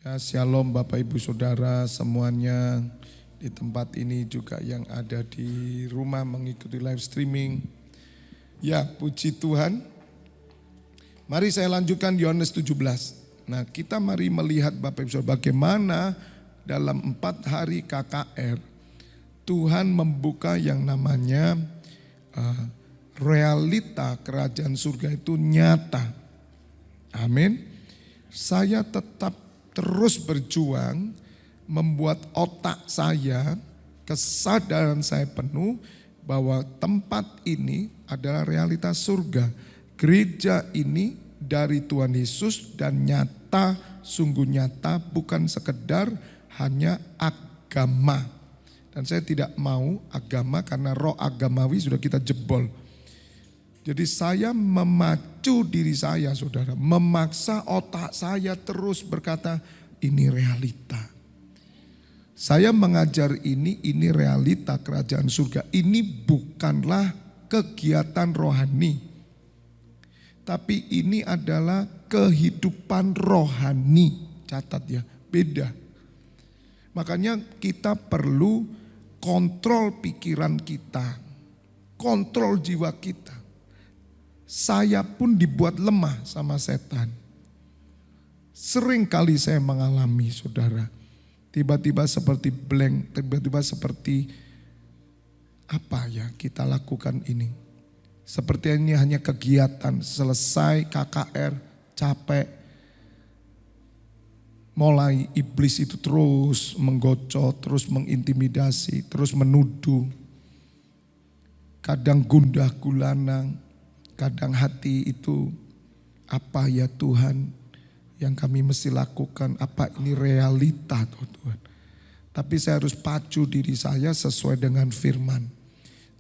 Ya, shalom Bapak Ibu Saudara semuanya di tempat ini juga yang ada di rumah mengikuti live streaming. Ya, puji Tuhan. Mari saya lanjutkan Yohanes 17. Nah, kita mari melihat Bapak Ibu Saudara bagaimana dalam 4 hari KKR Tuhan membuka yang namanya realita kerajaan surga itu nyata. Amin. Saya tetap terus berjuang membuat otak saya, kesadaran saya penuh bahwa tempat ini adalah realitas surga. Gereja ini dari Tuhan Yesus dan nyata, sungguh nyata, bukan sekedar hanya agama. Dan saya tidak mau agama karena roh agamawi sudah kita jebol. Jadi saya memacu diri saya saudara, memaksa otak saya terus berkata ini realita. Saya mengajar ini realita kerajaan surga. Ini bukanlah kegiatan rohani. Tapi ini adalah kehidupan rohani. Catat ya, beda. Makanya kita perlu kontrol pikiran kita, kontrol jiwa kita. Saya pun dibuat lemah sama setan. Sering kali saya mengalami saudara. Tiba-tiba seperti blank, tiba-tiba seperti apa ya kita lakukan ini. Seperti ini hanya kegiatan, selesai KKR, capek. Mulai iblis itu terus menggocot, terus mengintimidasi, terus menuduh. Kadang gundah gulana. Kadang hati itu apa ya Tuhan yang kami mesti lakukan, apa ini realita Tuhan. Tapi saya harus pacu diri saya sesuai dengan firman.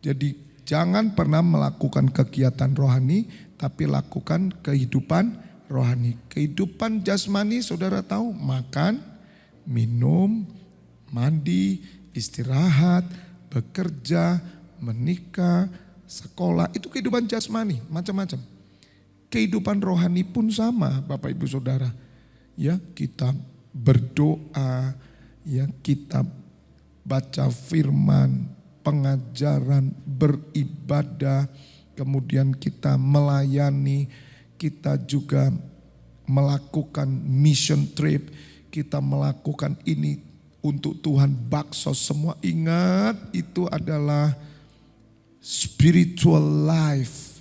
Jadi jangan pernah melakukan kegiatan rohani tapi lakukan kehidupan rohani. Kehidupan jasmani saudara tahu, makan, minum, mandi, istirahat, bekerja, menikah, sekolah, itu kehidupan jasmani, macam-macam. Kehidupan rohani pun sama Bapak Ibu Saudara. Ya, kita berdoa, ya kita baca firman, pengajaran, beribadah, kemudian kita melayani, kita juga melakukan mission trip, kita melakukan ini untuk Tuhan baksos semua. Ingat itu adalah spiritual life.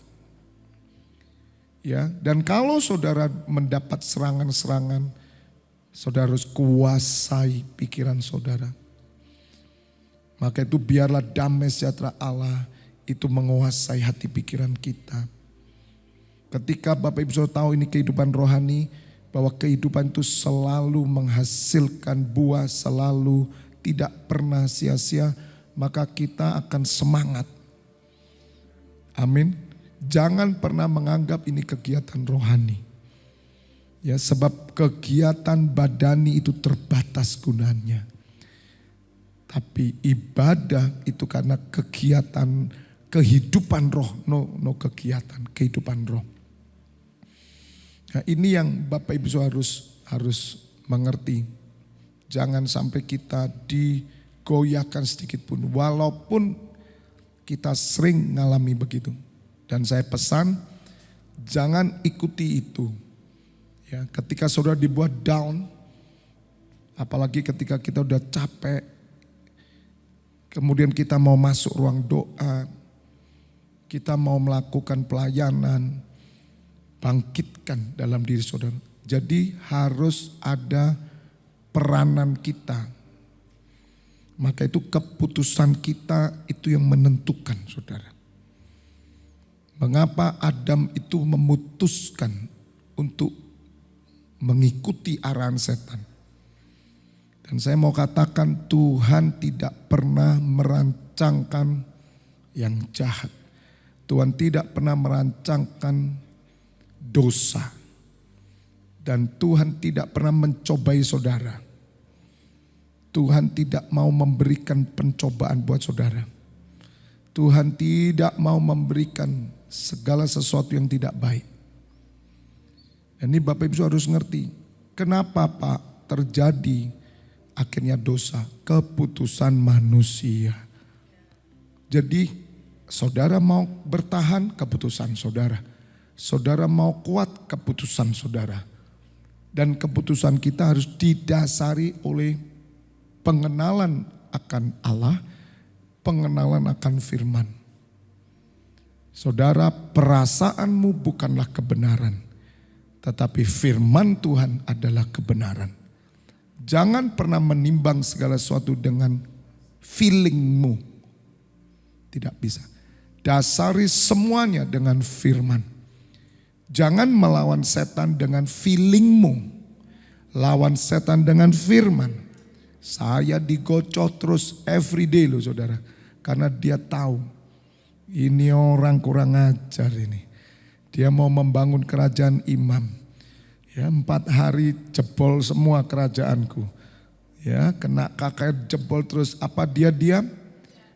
Ya, dan kalau saudara mendapat serangan-serangan, saudara harus kuasai pikiran saudara. Maka itu biarlah damai sejahtera Allah itu menguasai hati pikiran kita. Ketika Bapak Ibu Saudara tahu ini kehidupan rohani, bahwa kehidupan itu selalu menghasilkan buah, selalu tidak pernah sia-sia, maka kita akan semangat. Amin. Jangan pernah menganggap ini kegiatan rohani. Ya, sebab kegiatan badani itu terbatas gunanya. Tapi ibadah itu karena kegiatan kehidupan roh, no kegiatan, kehidupan roh. Nah, ini yang Bapak Ibu harus mengerti. Jangan sampai kita digoyahkan sedikit pun, walaupun kita sering ngalami begitu. Dan saya pesan, jangan ikuti itu. Ya, ketika saudara dibuat down, apalagi ketika kita udah capek, kemudian kita mau masuk ruang doa, kita mau melakukan pelayanan, bangkitkan dalam diri saudara. Jadi harus ada peranan kita. Maka itu keputusan kita itu yang menentukan saudara. Mengapa Adam itu memutuskan untuk mengikuti arahan setan. Dan saya mau katakan Tuhan tidak pernah merancangkan yang jahat. Tuhan tidak pernah merancangkan dosa. Dan Tuhan tidak pernah mencobai saudara. Tuhan tidak mau memberikan pencobaan buat saudara. Tuhan tidak mau memberikan segala sesuatu yang tidak baik. Dan ini Bapak Ibu harus ngerti. Kenapa Pak terjadi akhirnya dosa, keputusan manusia. Jadi saudara mau bertahan, keputusan saudara. Saudara mau kuat, keputusan saudara. Dan keputusan kita harus didasari oleh pengenalan akan Allah, pengenalan akan firman. Saudara, perasaanmu bukanlah kebenaran, tetapi firman Tuhan adalah kebenaran. Jangan pernah menimbang segala sesuatu dengan feelingmu. Tidak bisa. Dasari semuanya dengan firman. Jangan melawan setan dengan feelingmu. Lawan setan dengan firman. Saya digocok terus everyday loh saudara. Karena dia tahu. Ini orang kurang ajar ini. Dia mau membangun kerajaan imam. Ya 4 hari jebol semua kerajaanku. Ya kena KKR jebol terus, apa dia diam?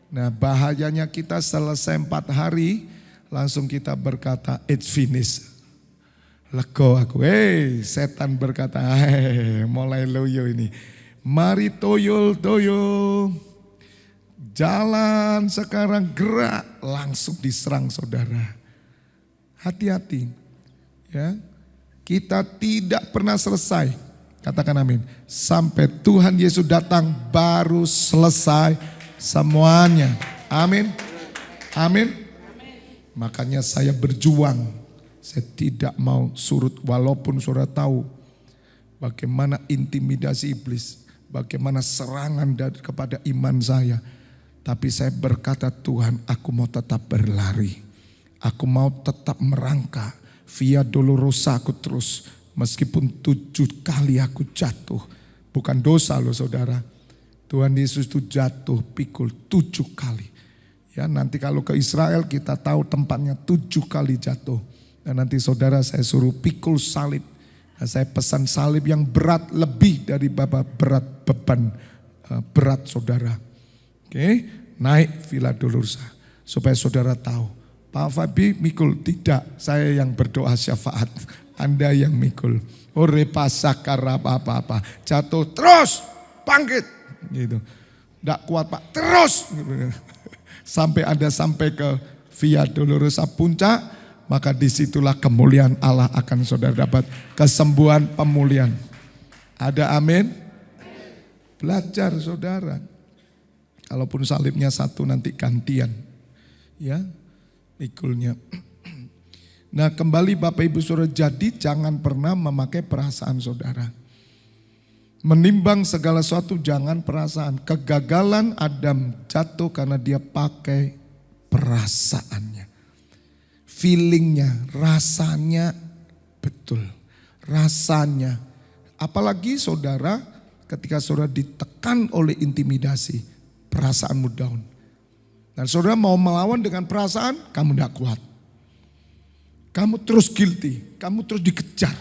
Nah bahayanya kita selesai 4 hari langsung kita berkata it's finished. Lego aku, setan berkata, mulai loyo ini. Mari toyol. Jalan sekarang gerak, langsung diserang saudara. Hati-hati ya. Kita tidak pernah selesai, katakan amin. Sampai Tuhan Yesus datang baru selesai semuanya. Amin. Amin. Makanya saya berjuang. Saya tidak mau surut walaupun saudara tahu bagaimana intimidasi iblis, bagaimana serangan kepada iman saya. Tapi saya berkata Tuhan, aku mau tetap berlari. Aku mau tetap merangkak. Via dolorosa aku terus. Meskipun 7 kali aku jatuh. Bukan dosa loh saudara. Tuhan Yesus itu jatuh pikul 7 kali. Ya nanti kalau ke Israel kita tahu tempatnya 7 kali jatuh. Dan nanti saudara saya suruh pikul salib. Nah, saya pesan salib yang berat lebih dari berat beban berat saudara. Oke, naik Villa Dolorosa supaya saudara tahu. Pak Fabi mikul, tidak, saya yang berdoa syafaat, Anda yang mikul. Ore pasakar apa-apa, jatuh terus, bangkit, gitu. Tidak kuat Pak, terus, sampai Anda sampai ke Via Dolorosa puncak, maka disitulah kemuliaan Allah akan saudara dapat, kesembuhan, pemulihan. Ada amin? Belajar saudara. Kalaupun salibnya satu nanti gantian. Ya, mikulnya. Nah kembali Bapak Ibu Saudara, jadi jangan pernah memakai perasaan saudara. Menimbang segala sesuatu jangan perasaan. Kegagalan Adam jatuh karena dia pakai perasaannya. Feelingnya, rasanya betul. Rasanya. Apalagi saudara ketika saudara ditekan oleh intimidasi. Perasaanmu down. Dan saudara mau melawan dengan perasaan, kamu tidak kuat. Kamu terus guilty, kamu terus dikejar.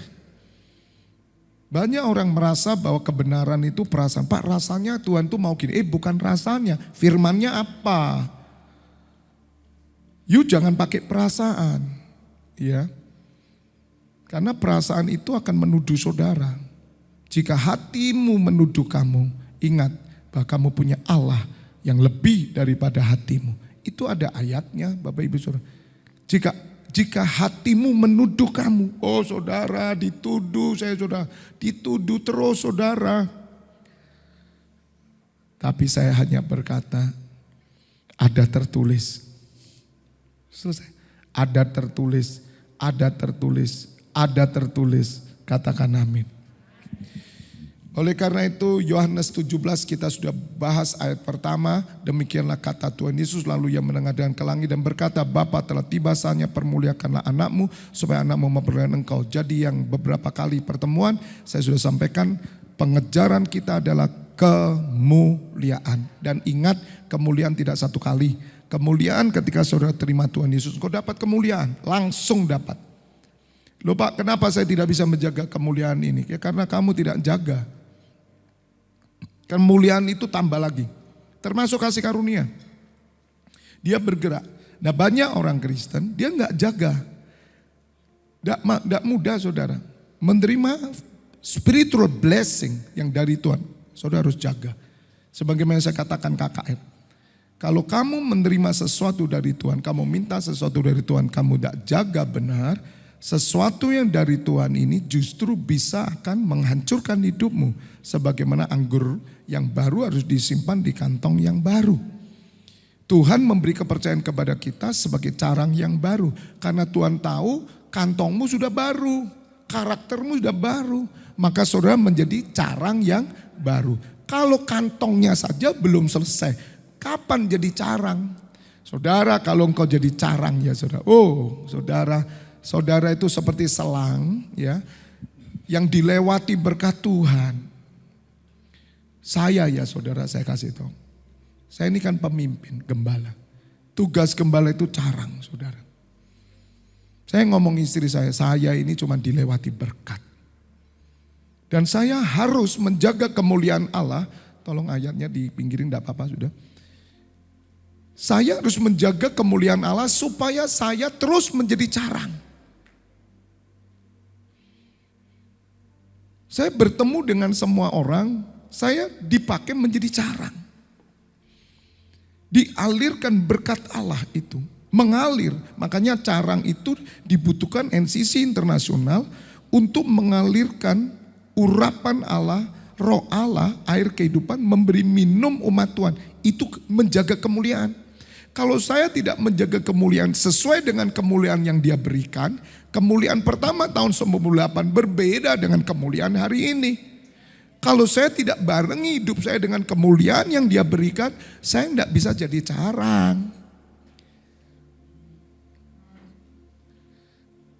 Banyak orang merasa bahwa kebenaran itu perasaan. Pak rasanya Tuhan tuh mau gini. Bukan rasanya, firmannya apa? You jangan pakai perasaan. Ya. Karena perasaan itu akan menuduh saudara. Jika hatimu menuduh kamu, ingat bahwa kamu punya Allah yang lebih daripada hatimu. Itu ada ayatnya Bapak Ibu Saudara. Jika hatimu menuduh kamu, oh saudara dituduh, saya saudara dituduh terus saudara. Tapi saya hanya berkata, ada tertulis. Selesai. Ada tertulis, ada tertulis, ada tertulis. Katakan amin. Oleh karena itu Yohanes 17 kita sudah bahas ayat pertama. Demikianlah kata Tuhan Yesus, lalu ia menengadahkan ke langit dan berkata, Bapa telah tiba saatnya, permuliakanlah anakmu supaya anakmu mempermuliakan engkau. Jadi yang beberapa kali pertemuan saya sudah sampaikan, pengejaran kita adalah kemuliaan. Dan ingat, kemuliaan tidak satu kali. Kemuliaan ketika saudara terima Tuhan Yesus, engkau dapat kemuliaan, langsung dapat. Loh Pak, kenapa saya tidak bisa menjaga kemuliaan ini? Ya karena kamu tidak jaga. Kemuliaan itu tambah lagi. Termasuk kasih karunia. Dia bergerak. Nah banyak orang Kristen, dia nggak jaga. Nggak mudah saudara. Menerima spiritual blessing yang dari Tuhan, saudara harus jaga. Sebagaimana saya katakan KKR. Kalau kamu menerima sesuatu dari Tuhan, kamu minta sesuatu dari Tuhan, kamu tidak jaga benar, sesuatu yang dari Tuhan ini justru bisa akan menghancurkan hidupmu. Sebagaimana anggur yang baru harus disimpan di kantong yang baru. Tuhan memberi kepercayaan kepada kita sebagai carang yang baru. Karena Tuhan tahu kantongmu sudah baru, karaktermu sudah baru. Maka saudara menjadi carang yang baru. Kalau kantongnya saja belum selesai, kapan jadi carang? Saudara, kalau engkau jadi carang ya saudara. Oh saudara itu seperti selang ya, yang dilewati berkat Tuhan. Saya ya saudara, saya kasih tahu. Saya ini kan pemimpin, gembala. Tugas gembala itu carang saudara. Saya ngomong istri saya ini cuma dilewati berkat. Dan saya harus menjaga kemuliaan Allah. Tolong ayatnya dipinggirin, tidak apa-apa sudah. Saya harus menjaga kemuliaan Allah supaya saya terus menjadi carang. Saya bertemu dengan semua orang, saya dipakai menjadi carang. Dialirkan berkat Allah itu, mengalir. Makanya carang itu dibutuhkan NCC internasional untuk mengalirkan urapan Allah, roh Allah, air kehidupan, memberi minum umat Tuhan. Itu menjaga kemuliaan. Kalau saya tidak menjaga kemuliaan sesuai dengan kemuliaan yang dia berikan, kemuliaan pertama tahun 98 berbeda dengan kemuliaan hari ini. Kalau saya tidak barengi hidup saya dengan kemuliaan yang dia berikan, saya tidak bisa jadi carang.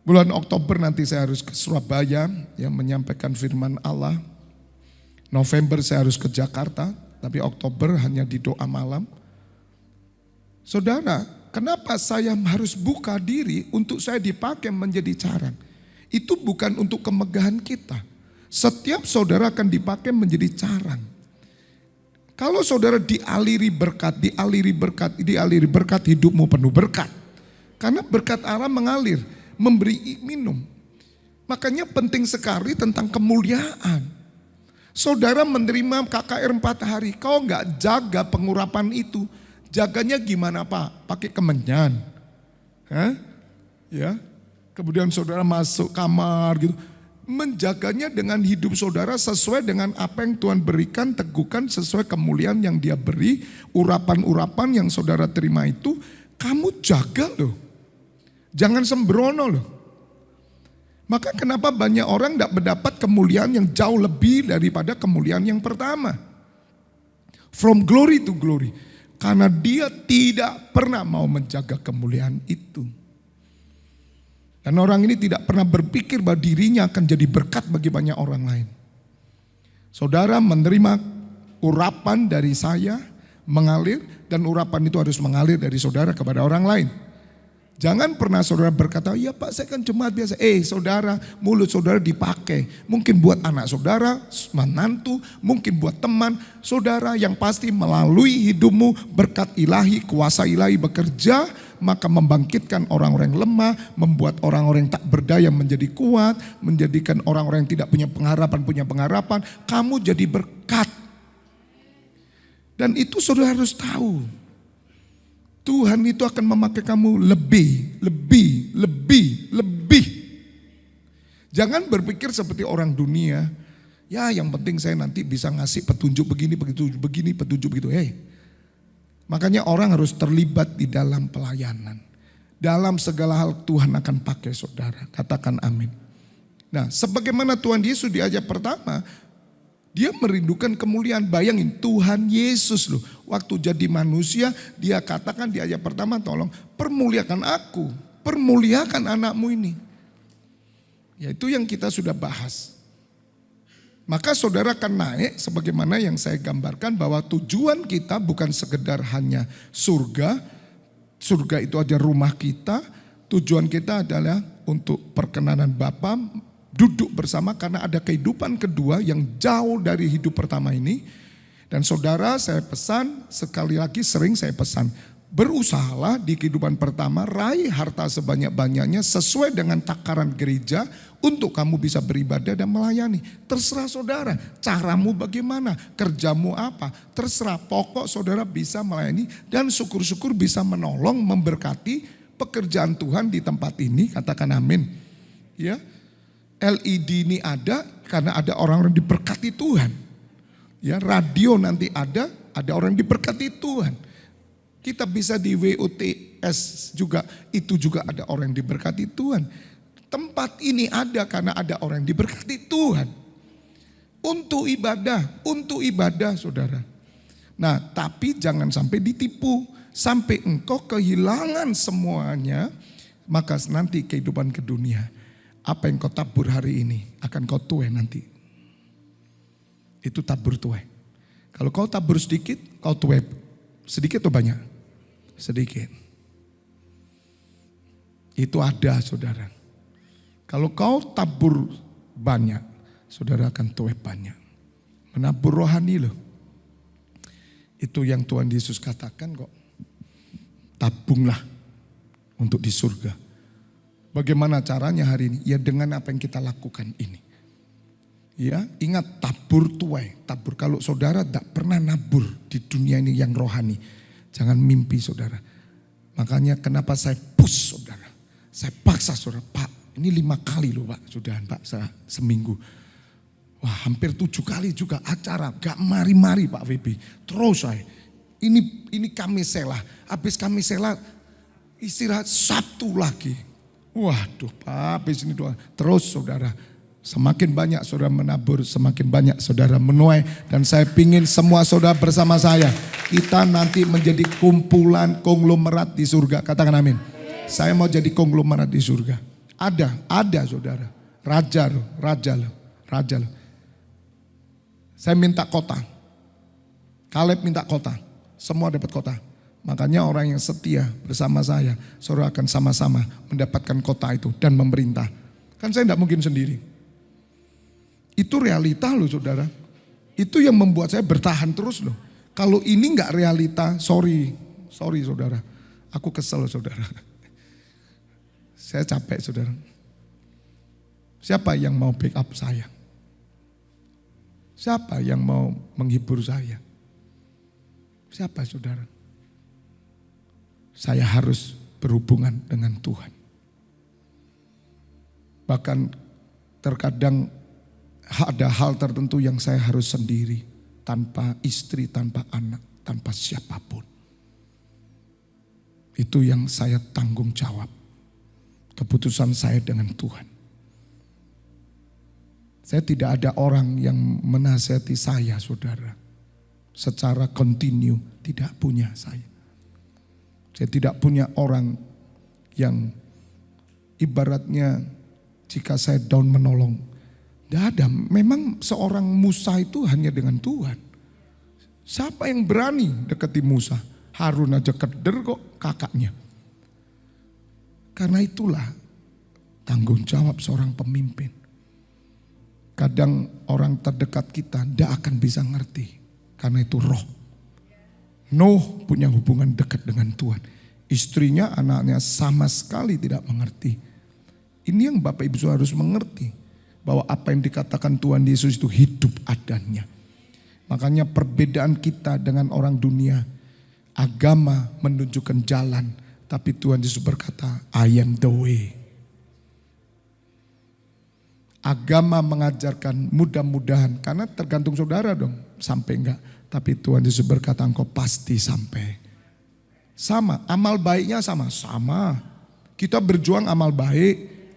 Bulan Oktober nanti saya harus ke Surabaya yang menyampaikan firman Allah. November saya harus ke Jakarta, tapi Oktober hanya di doa malam. Saudara, kenapa saya harus buka diri untuk saya dipakai menjadi carang? Itu bukan untuk kemegahan kita. Setiap saudara akan dipakai menjadi carang. Kalau saudara dialiri berkat, hidupmu penuh berkat. Karena berkat Allah mengalir, memberi minum. Makanya penting sekali tentang kemuliaan. Saudara menerima KKR 4 hari, kau enggak jaga pengurapan itu. Jaganya gimana Pak? Pakai kemenyan. Ya. Kemudian saudara masuk kamar gitu. Menjaganya dengan hidup saudara sesuai dengan apa yang Tuhan berikan, teguhkan sesuai kemuliaan yang dia beri, urapan-urapan yang saudara terima itu, kamu jaga loh. Jangan sembrono loh. Maka kenapa banyak orang tidak mendapat kemuliaan yang jauh lebih daripada kemuliaan yang pertama. From glory to glory. Karena dia tidak pernah mau menjaga kemuliaan itu. Dan orang ini tidak pernah berpikir bahwa dirinya akan jadi berkat bagi banyak orang lain. Saudara menerima urapan dari saya, mengalir, dan urapan itu harus mengalir dari saudara kepada orang lain. Jangan pernah saudara berkata, ya Pak saya kan jemaat biasa. Saudara, mulut saudara dipakai. Mungkin buat anak saudara, menantu, mungkin buat teman. Saudara yang pasti melalui hidupmu berkat ilahi, kuasa ilahi bekerja. Maka membangkitkan orang-orang yang lemah, membuat orang-orang yang tak berdaya menjadi kuat. Menjadikan orang-orang yang tidak punya pengharapan. Kamu jadi berkat. Dan itu saudara harus tahu. Tuhan itu akan memakai kamu lebih. Jangan berpikir seperti orang dunia. Ya yang penting saya nanti bisa ngasih petunjuk begini, petunjuk begitu. Makanya orang harus terlibat di dalam pelayanan. Dalam segala hal Tuhan akan pakai saudara. Katakan amin. Nah sebagaimana Tuhan Yesus di ayat pertama, dia merindukan kemuliaan. Bayangin Tuhan Yesus loh. Waktu jadi manusia dia katakan di ayat pertama, tolong permuliakan aku. Permuliakan anakmu ini. Yaitu yang kita sudah bahas. Maka saudara akan naik sebagaimana yang saya gambarkan bahwa tujuan kita bukan sekedar hanya surga. Surga itu aja rumah kita. Tujuan kita adalah untuk perkenanan Bapa, duduk bersama karena ada kehidupan kedua yang jauh dari hidup pertama ini. Dan saudara saya pesan, sekali lagi sering saya pesan, Berusahalah di kehidupan pertama, raih harta sebanyak-banyaknya sesuai dengan takaran gereja untuk kamu bisa beribadah dan melayani. Terserah saudara, caramu bagaimana, kerjamu apa, terserah. Pokok saudara bisa melayani dan syukur-syukur bisa menolong, memberkati pekerjaan Tuhan di tempat ini, katakan amin. Ya, LED ini ada karena ada orang-orang diberkati Tuhan. Ya, radio nanti ada orang diberkati Tuhan. Kita bisa di WOTS juga, itu juga ada orang yang diberkati Tuhan. Tempat ini ada karena ada orang yang diberkati Tuhan. Untuk ibadah saudara. Nah tapi jangan sampai ditipu. Sampai engkau kehilangan semuanya, maka nanti kehidupan ke dunia. Apa yang kau tabur hari ini akan kau tuai nanti. Itu tabur tuai. Kalau kau tabur sedikit, kau tuai sedikit atau banyak? Sedikit. Itu ada saudara. Kalau kau tabur banyak, saudara akan tuai banyak. Menabur rohani loh. Itu yang Tuhan Yesus katakan kok. Tabunglah untuk di surga. Bagaimana caranya hari ini? Ya dengan apa yang kita lakukan ini. Ya, ingat tabur tuai. Tabur, kalau saudara tak pernah nabur di dunia ini yang rohani, jangan mimpi saudara. Makanya kenapa saya push saudara. Saya paksa saudara, Pak ini 5 kali loh Pak. Sudah Pak seminggu. Wah hampir 7 kali juga acara. Gak mari-mari Pak VB. Terus saya. Ini kami selah. Habis kami selah istirahat Sabtu lagi. Waduh Pak habis ini doa. Terus saudara. Semakin banyak saudara menabur, semakin banyak saudara menuai. Dan saya pingin semua saudara bersama saya. Kita nanti menjadi kumpulan konglomerat di surga. Katakan amin. Saya mau jadi konglomerat di surga. Ada saudara. Raja loh. Saya minta kota. Kaleb minta kota. Semua dapat kota. Makanya orang yang setia bersama saya, saudara akan sama-sama mendapatkan kota itu dan memerintah. Kan saya tidak mungkin sendiri. Itu realita loh saudara. Itu yang membuat saya bertahan terus loh. Kalau ini enggak realita, sorry saudara. Aku kesel saudara. Saya capek saudara. Siapa yang mau backup saya? Siapa yang mau menghibur saya? Siapa saudara? Saya harus berhubungan dengan Tuhan. Bahkan terkadang ada hal tertentu yang saya harus sendiri. Tanpa istri, tanpa anak, tanpa siapapun. Itu yang saya tanggung jawab. Keputusan saya dengan Tuhan. Saya tidak ada orang yang menasihati saya saudara. Secara kontinu tidak punya saya. Saya tidak punya orang yang ibaratnya jika saya down menolong. Tidak ada, memang seorang Musa itu hanya dengan Tuhan. Siapa yang berani dekati Musa? Harun aja keder kok kakaknya. Karena itulah tanggung jawab seorang pemimpin. Kadang orang terdekat kita tidak akan bisa ngerti. Karena itu roh. Nuh punya hubungan dekat dengan Tuhan. Istrinya, anaknya sama sekali tidak mengerti. Ini yang Bapak Ibu harus mengerti. Bahwa apa yang dikatakan Tuhan Yesus itu hidup adanya. Makanya perbedaan kita dengan orang dunia. Agama menunjukkan jalan. Tapi Tuhan Yesus berkata, I am the way. Agama mengajarkan mudah-mudahan. Karena tergantung saudara dong. Sampai enggak. Tapi Tuhan Yesus berkata engkau pasti sampai. Sama, amal baiknya sama. Sama. Kita berjuang amal baik.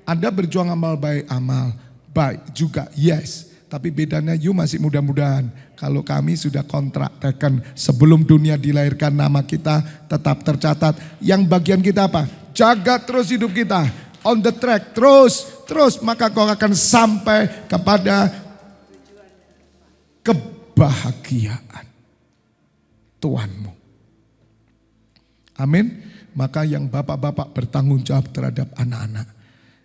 Anda berjuang amal baik, amal baik juga, yes. Tapi bedanya you masih mudah-mudahan. Kalau kami sudah kontrak tekan sebelum dunia dilahirkan nama kita tetap tercatat. Yang bagian kita apa? Jaga terus hidup kita. On the track, terus. Maka kau akan sampai kepada kebahagiaan Tuhanmu. Amin. Maka yang bapak-bapak bertanggung jawab terhadap anak-anak.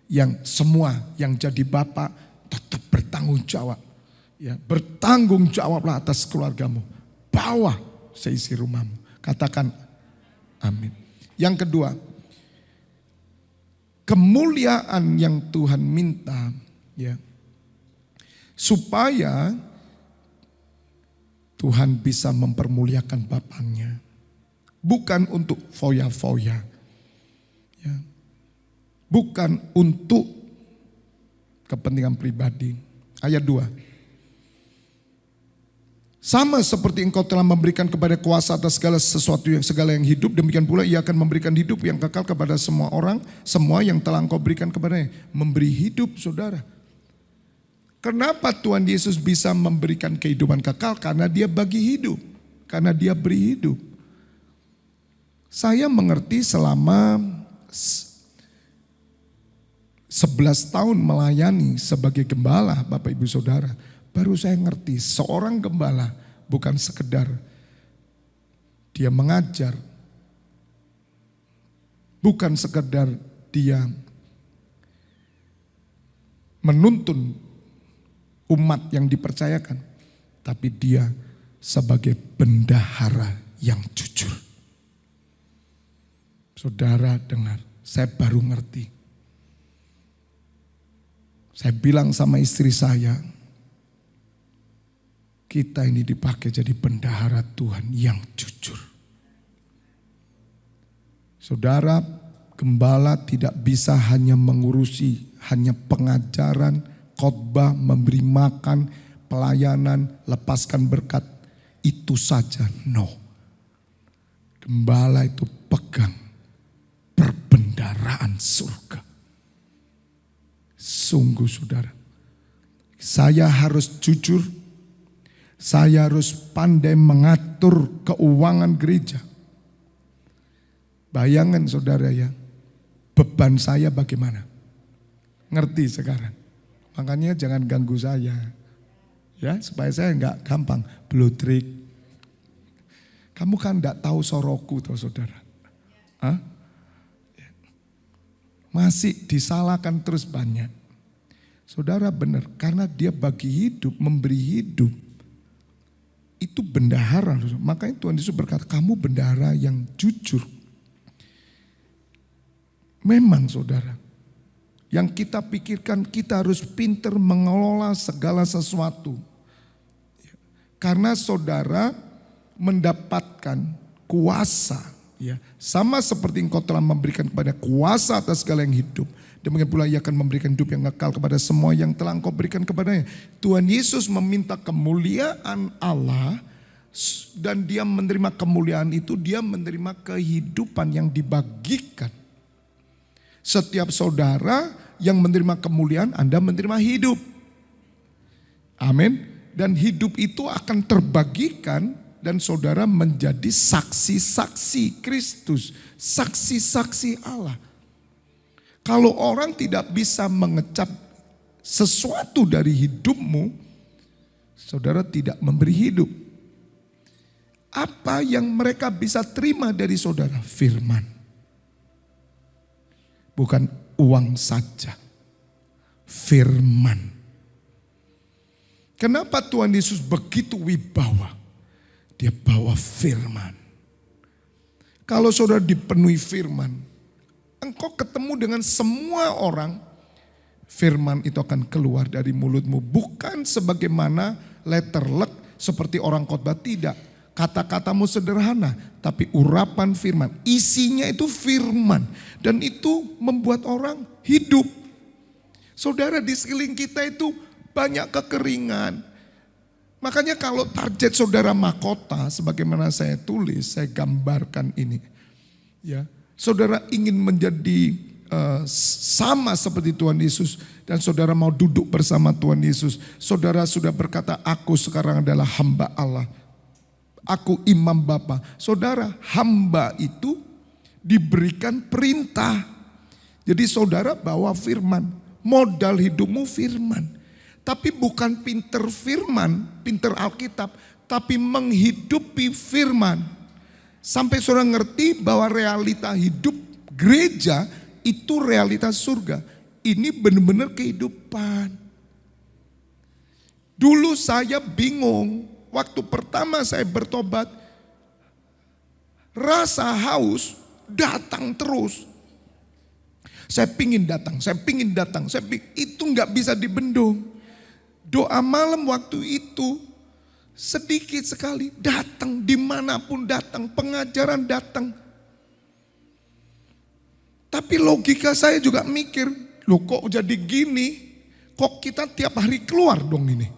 Yang semua yang jadi bapak tetap bertanggung jawab. Ya, bertanggung jawablah atas keluargamu. Bawa seisi rumahmu. Katakan Amin. Yang kedua, kemuliaan yang Tuhan minta, ya, supaya Tuhan bisa mempermuliakan Bapaknya. Bukan untuk foya-foya. Ya. Bukan untuk kepentingan pribadi. Ayat 2. Sama seperti engkau telah memberikan kepada kuasa atas segala sesuatu segala yang hidup, demikian pula ia akan memberikan hidup yang kekal kepada semua orang, semua yang telah engkau berikan kepadanya. Memberi hidup, saudara. Kenapa Tuhan Yesus bisa memberikan kehidupan kekal? Karena dia bagi hidup. Karena dia beri hidup. Saya mengerti selama 11 tahun melayani sebagai gembala, Bapak Ibu Saudara. Baru saya ngerti seorang gembala bukan sekedar dia mengajar. Bukan sekedar dia menuntun umat yang dipercayakan, tapi dia sebagai bendahara yang jujur. Saudara dengar, saya baru ngerti. Saya bilang sama istri saya, kita ini dipakai jadi bendahara Tuhan yang jujur. Saudara, gembala tidak bisa hanya mengurusi, hanya pengajaran, khotbah, memberi makan, pelayanan, lepaskan berkat. Itu saja, no. Gembala itu pegang perbendaharaan surga. Sungguh saudara, saya harus jujur, saya harus pandai mengatur keuangan gereja. Bayangan saudara ya, beban saya bagaimana? Ngerti sekarang? Makanya jangan ganggu saya. Ya, supaya saya enggak gampang bludrik. Kamu kan enggak tahu soroku toh saudara. Hah? Masih disalahkan terus banyak. Saudara benar, karena dia bagi hidup, memberi hidup. Itu bendahara. Makanya Tuhan Yesus berkata, kamu bendahara yang jujur. Memang saudara, yang kita pikirkan kita harus pintar mengelola segala sesuatu. Karena saudara mendapatkan kuasa. Ya, sama seperti engkau telah memberikan kepada kuasa atas segala yang hidup. Demikian pula ia akan memberikan hidup yang kekal kepada semua yang telah engkau berikan kepadanya. Tuhan Yesus meminta kemuliaan Allah. Dan dia menerima kemuliaan itu, dia menerima kehidupan yang dibagikan. Setiap saudara yang menerima kemuliaan, Anda menerima hidup. Amin. Dan hidup itu akan terbagikan dan saudara menjadi saksi-saksi Kristus, saksi-saksi Allah. Kalau orang tidak bisa mengecap sesuatu dari hidupmu, saudara tidak memberi hidup. Apa yang mereka bisa terima dari saudara? Firman. Bukan uang saja. Firman. Kenapa Tuhan Yesus begitu wibawa? Dia bawa firman. Kalau saudara dipenuhi firman, engkau ketemu dengan semua orang, firman itu akan keluar dari mulutmu. Bukan sebagaimana letterlek seperti orang khotbah, tidak. Kata-katamu sederhana, tapi urapan firman. Isinya itu firman. Dan itu membuat orang hidup. Saudara, di sekeliling kita itu banyak kekeringan. Makanya kalau target saudara mahkota, sebagaimana saya tulis, saya gambarkan ini. Ya, saudara ingin menjadi sama seperti Tuhan Yesus. Dan saudara mau duduk bersama Tuhan Yesus. Saudara sudah berkata, aku sekarang adalah hamba Allah. Aku imam Bapa. Saudara, hamba itu diberikan perintah. Jadi saudara bawa firman. Modal hidupmu firman. Tapi bukan pinter firman, pinter Alkitab. Tapi menghidupi firman. Sampai saudara ngerti bahwa realita hidup gereja itu realitas surga. Ini benar-benar kehidupan. Dulu saya bingung. Waktu pertama saya bertobat. rasa haus datang terus. Saya pingin datang. Itu nggak bisa dibendung. Doa malam waktu itu sedikit sekali datang, dimanapun datang, pengajaran datang. Tapi logika saya juga mikir, loh kok jadi gini? Kok kita tiap hari keluar dong ini?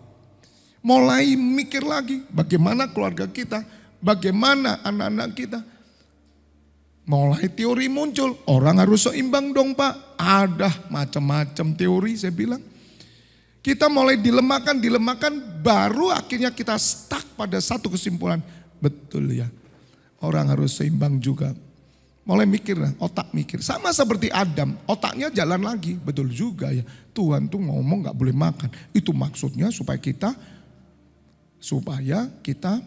Mulai mikir lagi, bagaimana keluarga kita, bagaimana anak-anak kita. Mulai teori muncul, orang harus seimbang dong Pak. Ada macam-macam teori saya bilang. Kita mulai dilemahkan, baru akhirnya kita stuck pada satu kesimpulan. Betul ya, orang harus seimbang juga. Mulai mikir, otak mikir. Sama seperti Adam, otaknya jalan lagi. Betul juga ya, Tuhan tuh ngomong gak boleh makan. Itu maksudnya supaya kita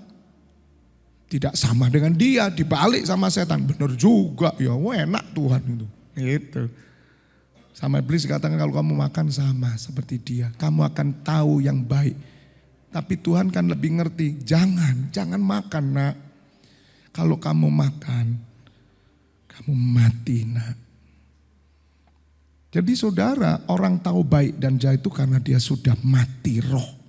tidak sama dengan dia, dibalik sama setan. Benar juga, ya enak Tuhan itu. Gitu. Sama iblis katakan kalau kamu makan sama seperti dia, kamu akan tahu yang baik. Tapi Tuhan kan lebih ngerti, jangan makan nak. Kalau kamu makan, kamu mati nak. Jadi saudara, orang tahu baik dan jahat itu karena dia sudah mati roh.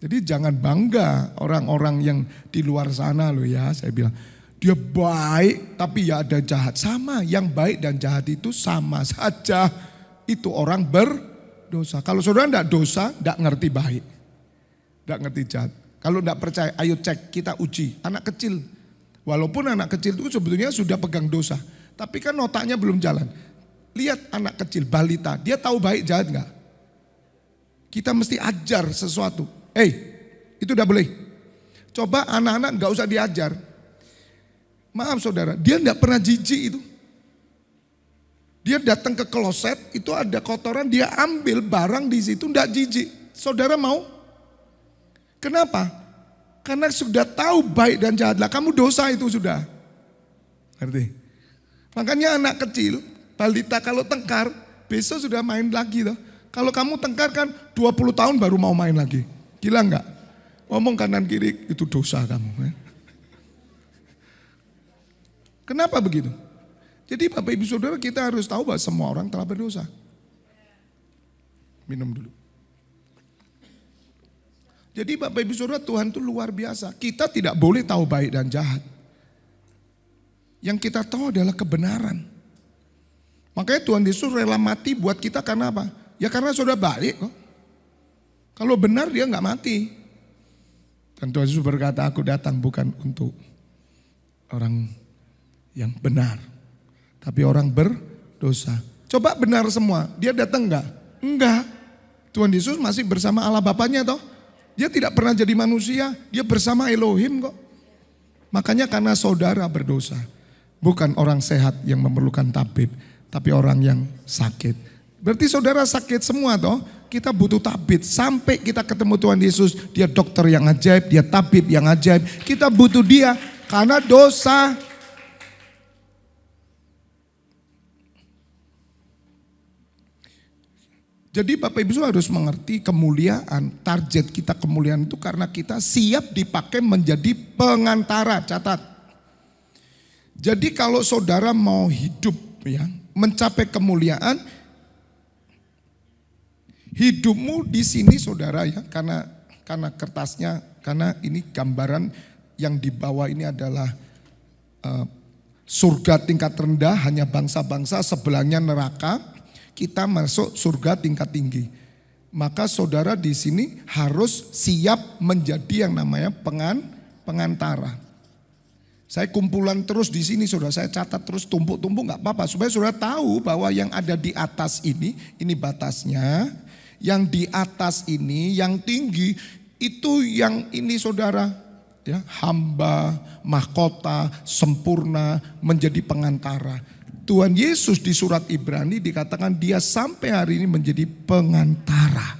Jadi jangan bangga orang-orang yang di luar sana loh ya, saya bilang. Dia baik tapi ya ada jahat. Sama, yang baik dan jahat itu sama saja. Itu orang berdosa. Kalau saudara enggak dosa, enggak ngerti baik. Enggak ngerti jahat. Kalau enggak percaya, ayo cek, kita uji. Anak kecil, walaupun anak kecil itu sebetulnya sudah pegang dosa. Tapi kan otaknya belum jalan. Lihat anak kecil, balita, dia tahu baik jahat enggak? Kita mesti ajar sesuatu. Itu udah boleh. Coba anak-anak gak usah diajar. Maaf saudara, dia gak pernah jijik itu. Dia datang ke kloset, itu ada kotoran, dia ambil barang di situ, gak jijik. Saudara mau? Kenapa? Karena sudah tahu baik dan jahat. Lah kamu dosa itu sudah. Ngerti? Makanya anak kecil, balita kalau tengkar, besok sudah main lagi toh. Kalau kamu tengkar kan 20 tahun baru mau main lagi. Gila enggak? Ngomong kanan kiri itu dosa kamu. Kenapa begitu? Jadi Bapak Ibu Saudara kita harus tahu bahwa semua orang telah berdosa. Minum dulu. Jadi Bapak Ibu Saudara Tuhan itu luar biasa. Kita tidak boleh tahu baik dan jahat. Yang kita tahu adalah kebenaran. Makanya Tuhan Yesus rela mati buat kita karena apa? Ya karena sudah baik kok. Kalau benar dia nggak mati. Dan Tuhan Yesus berkata, aku datang bukan untuk orang yang benar. Tapi orang berdosa. Coba benar semua, dia datang enggak? Enggak. Tuhan Yesus masih bersama Allah Bapaknya toh. Dia tidak pernah jadi manusia, dia bersama Elohim kok. Makanya karena saudara berdosa. Bukan orang sehat yang memerlukan tabib, tapi orang yang sakit. Berarti saudara sakit semua toh. Kita butuh tabib sampai kita ketemu Tuhan Yesus. Dia dokter yang ajaib, dia tabib yang ajaib. Kita butuh dia karena dosa. Jadi Bapak Ibu harus mengerti kemuliaan. Target kita kemuliaan itu karena kita siap dipakai menjadi pengantara. Catat. Jadi kalau saudara mau hidup ya, mencapai kemuliaan, hidupmu di sini saudara ya, karena kertasnya, karena ini gambaran yang di bawah ini adalah surga tingkat rendah, hanya bangsa-bangsa, sebelahnya neraka, kita masuk surga tingkat tinggi. Maka saudara di sini harus siap menjadi yang namanya pengantara. Saya kumpulan terus di sini saudara, saya catat terus tumpuk-tumpuk nggak apa-apa supaya saudara tahu bahwa yang ada di atas ini batasnya. Yang di atas ini, yang tinggi, itu yang ini saudara. Ya, hamba, mahkota, sempurna, menjadi pengantara. Tuhan Yesus di surat Ibrani dikatakan dia sampai hari ini menjadi pengantara.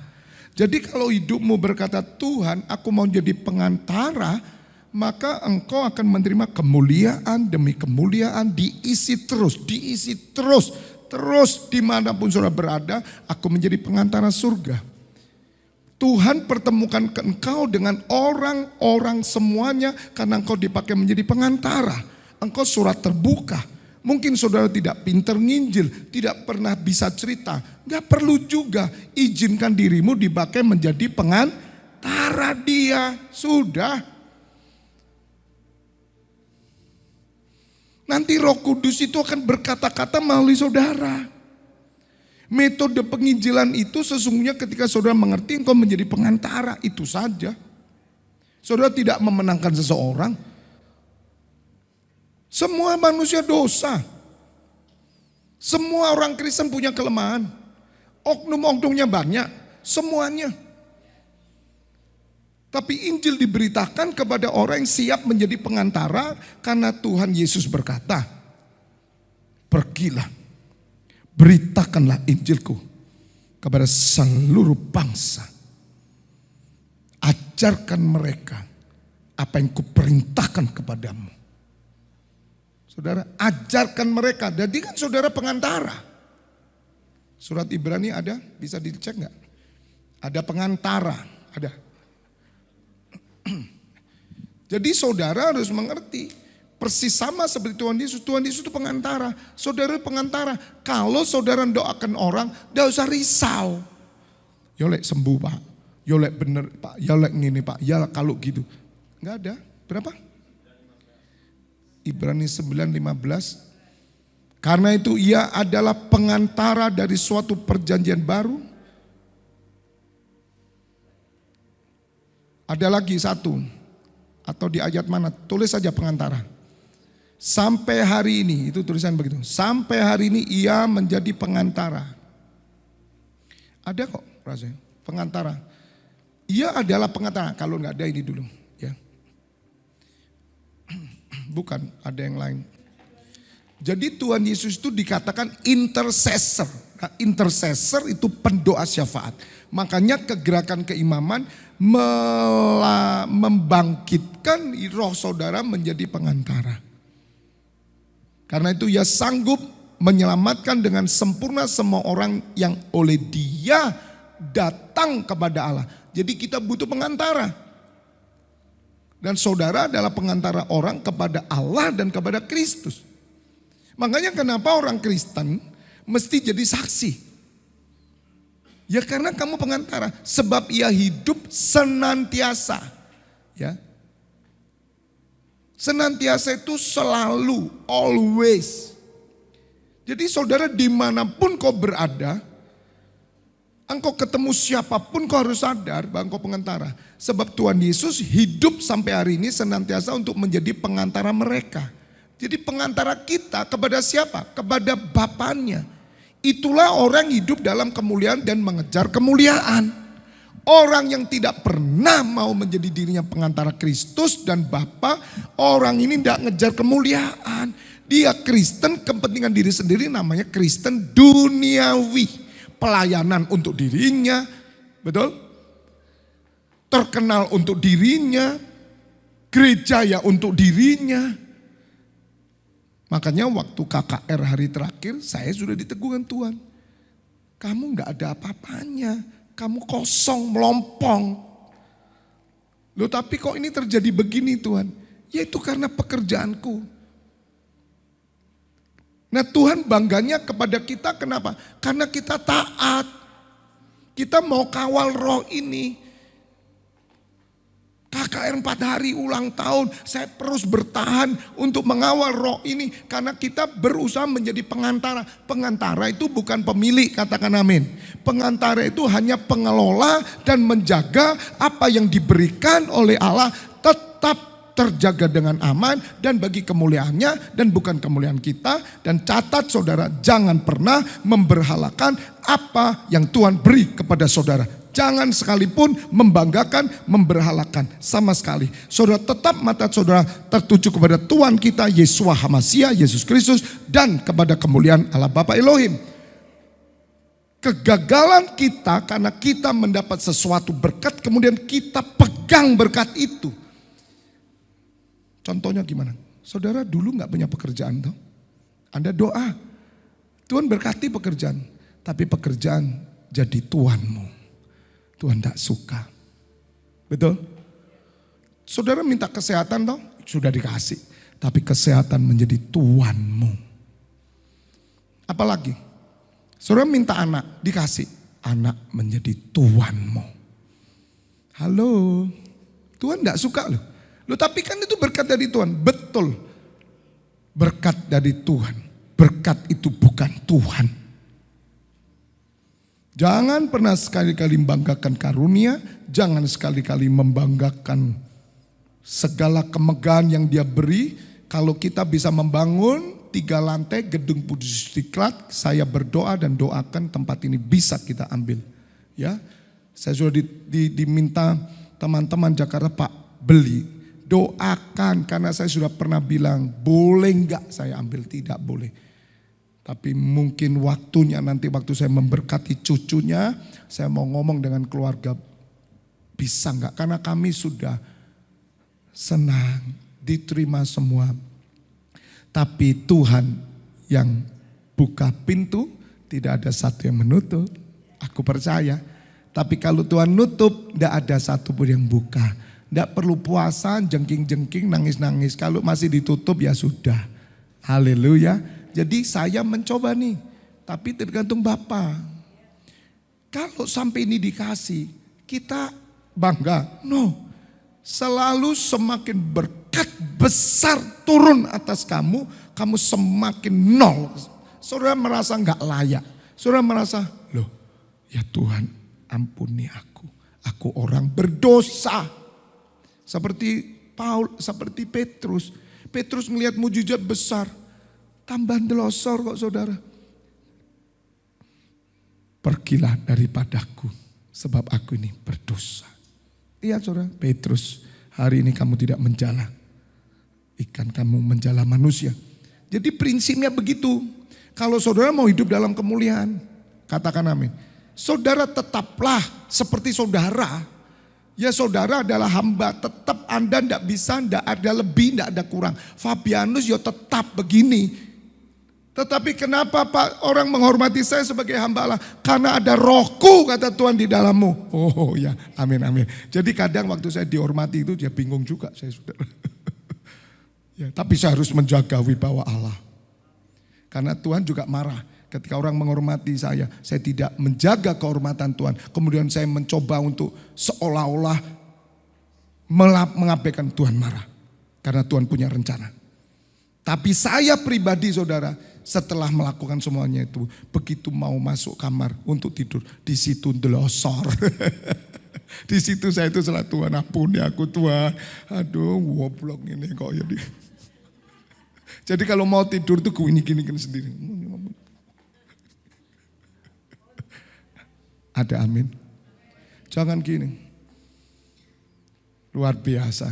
Jadi kalau hidupmu berkata Tuhan aku mau jadi pengantara, maka engkau akan menerima kemuliaan demi kemuliaan, diisi terus. Terus dimanapun saudara berada, aku menjadi pengantara surga. Tuhan pertemukan engkau dengan orang-orang semuanya karena engkau dipakai menjadi pengantara. Engkau surat terbuka. Mungkin saudara tidak pinter nginjil, tidak pernah bisa cerita. Gak perlu juga, izinkan dirimu dipakai menjadi pengantara dia. Sudah. Nanti Roh Kudus itu akan berkata-kata melalui saudara. Metode penginjilan itu sesungguhnya ketika saudara mengerti engkau menjadi pengantara, itu saja. Saudara tidak memenangkan seseorang. Semua manusia dosa. Semua orang Kristen punya kelemahan. Oknum-oknumnya banyak, semuanya. Tapi Injil diberitakan kepada orang yang siap menjadi pengantara karena Tuhan Yesus berkata, pergilah, beritakanlah Injilku kepada seluruh bangsa. Ajarkan mereka apa yang kuperintahkan kepadamu. Saudara, ajarkan mereka. Jadi kan saudara pengantara. Surat Ibrani ada, bisa dicek nggak? Ada pengantara, ada. Jadi saudara harus mengerti. Persis sama seperti Tuhan Yesus. Tuhan Yesus itu pengantara. Saudara pengantara. Kalau saudara doakan orang, gak usah risau. Yolek sembuh pak. Yolek bener pak. Yolek ngini pak. Ya kalau gitu. Gak ada. Berapa? Ibrani 9:15. Karena itu ia adalah pengantara dari suatu perjanjian baru. Ada lagi satu. Atau di ayat mana? Tulis saja pengantara. Sampai hari ini, itu tulisan begitu. Sampai hari ini ia menjadi pengantara. Ada kok rasanya, pengantara. Ia adalah pengantara, kalau nggak ada ini dulu. Ya. Bukan, ada yang lain. Jadi Tuhan Yesus itu dikatakan intercessor. Nah, intercessor itu pendoa syafaat. Makanya kegerakan keimaman membangkitkan roh saudara menjadi pengantara. Karena itu ia sanggup menyelamatkan dengan sempurna semua orang yang oleh dia datang kepada Allah. Jadi kita butuh pengantara. Dan saudara adalah pengantara orang kepada Allah dan kepada Kristus. Makanya kenapa orang Kristen mesti jadi saksi. Ya karena kamu pengantara. Sebab ia hidup senantiasa. Ya. Senantiasa itu selalu, always. Jadi saudara dimanapun kau berada, engkau ketemu siapapun kau harus sadar bahwa engkau pengantara. Sebab Tuhan Yesus hidup sampai hari ini senantiasa untuk menjadi pengantara mereka. Jadi pengantara kita kepada siapa? Kepada Bapaknya. Itulah orang hidup dalam kemuliaan dan mengejar kemuliaan. Orang yang tidak pernah mau menjadi dirinya pengantara Kristus dan Bapa, orang ini tidak ngejar kemuliaan. Dia Kristen kepentingan diri sendiri, namanya Kristen duniawi. Pelayanan untuk dirinya, betul? Terkenal untuk dirinya, gereja ya untuk dirinya. Makanya waktu KKR hari terakhir saya sudah diteguhkan Tuhan. Kamu gak ada apa-apanya, kamu kosong, melompong. Loh tapi kok ini terjadi begini Tuhan? Ya itu karena pekerjaanku. Nah Tuhan bangganya kepada kita kenapa? Karena kita taat. Kita mau kawal roh ini. KKR 4 hari ulang tahun, saya terus bertahan untuk mengawal roh ini. Karena kita berusaha menjadi pengantara. Pengantara itu bukan pemilik, katakan amin. Pengantara itu hanya pengelola dan menjaga apa yang diberikan oleh Allah tetap terjaga dengan aman dan bagi kemuliaannya dan bukan kemuliaan kita. Dan catat saudara, jangan pernah memberhalakan apa yang Tuhan beri kepada saudara. Jangan sekalipun membanggakan, memberhalakan sama sekali. Saudara tetap mata saudara tertuju kepada Tuhan kita Yeshua HaMashiach, Yesus Kristus dan kepada kemuliaan Allah Bapa Elohim. Kegagalan kita karena kita mendapat sesuatu berkat kemudian kita pegang berkat itu. Contohnya gimana? Saudara dulu gak punya pekerjaan toh? Anda doa, Tuhan berkati pekerjaan, tapi pekerjaan jadi tuanmu. Tuhan tidak suka. Betul? Saudara minta kesehatan toh, sudah dikasih. Tapi kesehatan menjadi tuanmu. Apalagi? Saudara minta anak, dikasih. Anak menjadi tuanmu. Halo, Tuhan tidak suka loh. Loh tapi kan itu berkat dari Tuhan. Betul, berkat dari Tuhan. Berkat itu bukan Tuhan. Jangan pernah sekali-kali membanggakan karunia. Jangan sekali-kali membanggakan segala kemegahan yang dia beri. Kalau kita bisa membangun 3 lantai gedung Kudus Istiqlal, saya berdoa dan doakan tempat ini bisa kita ambil. Ya, saya sudah diminta teman-teman Jakarta, Pak beli, doakan karena saya sudah pernah bilang boleh enggak saya ambil, tidak boleh. Tapi mungkin waktunya nanti waktu saya memberkati cucunya, saya mau ngomong dengan keluarga bisa enggak, karena kami sudah senang diterima semua. Tapi Tuhan yang buka pintu, tidak ada satu yang menutup. Aku percaya. Tapi kalau Tuhan nutup, tidak ada satu pun yang buka. Tidak perlu puasa, jengking-jengking, nangis-nangis. Kalau masih ditutup ya sudah. Haleluya. Jadi saya mencoba nih. Tapi tergantung Bapa. Kalau sampai ini dikasih, kita bangga. No. Selalu semakin berkat besar turun atas kamu, kamu semakin nol. Saudara merasa enggak layak. Saudara merasa, loh ya Tuhan ampuni aku orang berdosa. Seperti seperti Petrus. Petrus melihat mujizat besar, tambah delosor kok saudara. Pergilah daripadaku sebab aku ini berdosa. Iya saudara, Petrus, hari ini kamu tidak menjala ikan, kamu menjala manusia. Jadi prinsipnya begitu. Kalau saudara mau hidup dalam kemuliaan, katakan amin. Saudara tetaplah seperti saudara. Ya saudara adalah hamba, tetap Anda tidak bisa, tidak ada lebih, tidak ada kurang. Fabianus ya tetap begini. Tetapi kenapa Pak orang menghormati saya sebagai hamba Allah? Karena ada rohku kata Tuhan di dalammu. Oh ya, amin amin. Jadi kadang waktu saya dihormati itu dia bingung juga saya saudara. Ya, tapi saya harus menjaga wibawa Allah. Karena Tuhan juga marah ketika orang menghormati saya tidak menjaga kehormatan Tuhan. Kemudian saya mencoba untuk seolah-olah mengabaikan Tuhan marah. Karena Tuhan punya rencana. Tapi saya pribadi saudara, setelah melakukan semuanya itu, begitu mau masuk kamar untuk tidur, di situ delosor. Di situ saya itu salah, Tuhan ampuni aku Tuhan. Aduh woblok ini kok jadi. Jadi kalau mau tidur tuh gini sendiri. Ada amin. Jangan gini. Luar biasa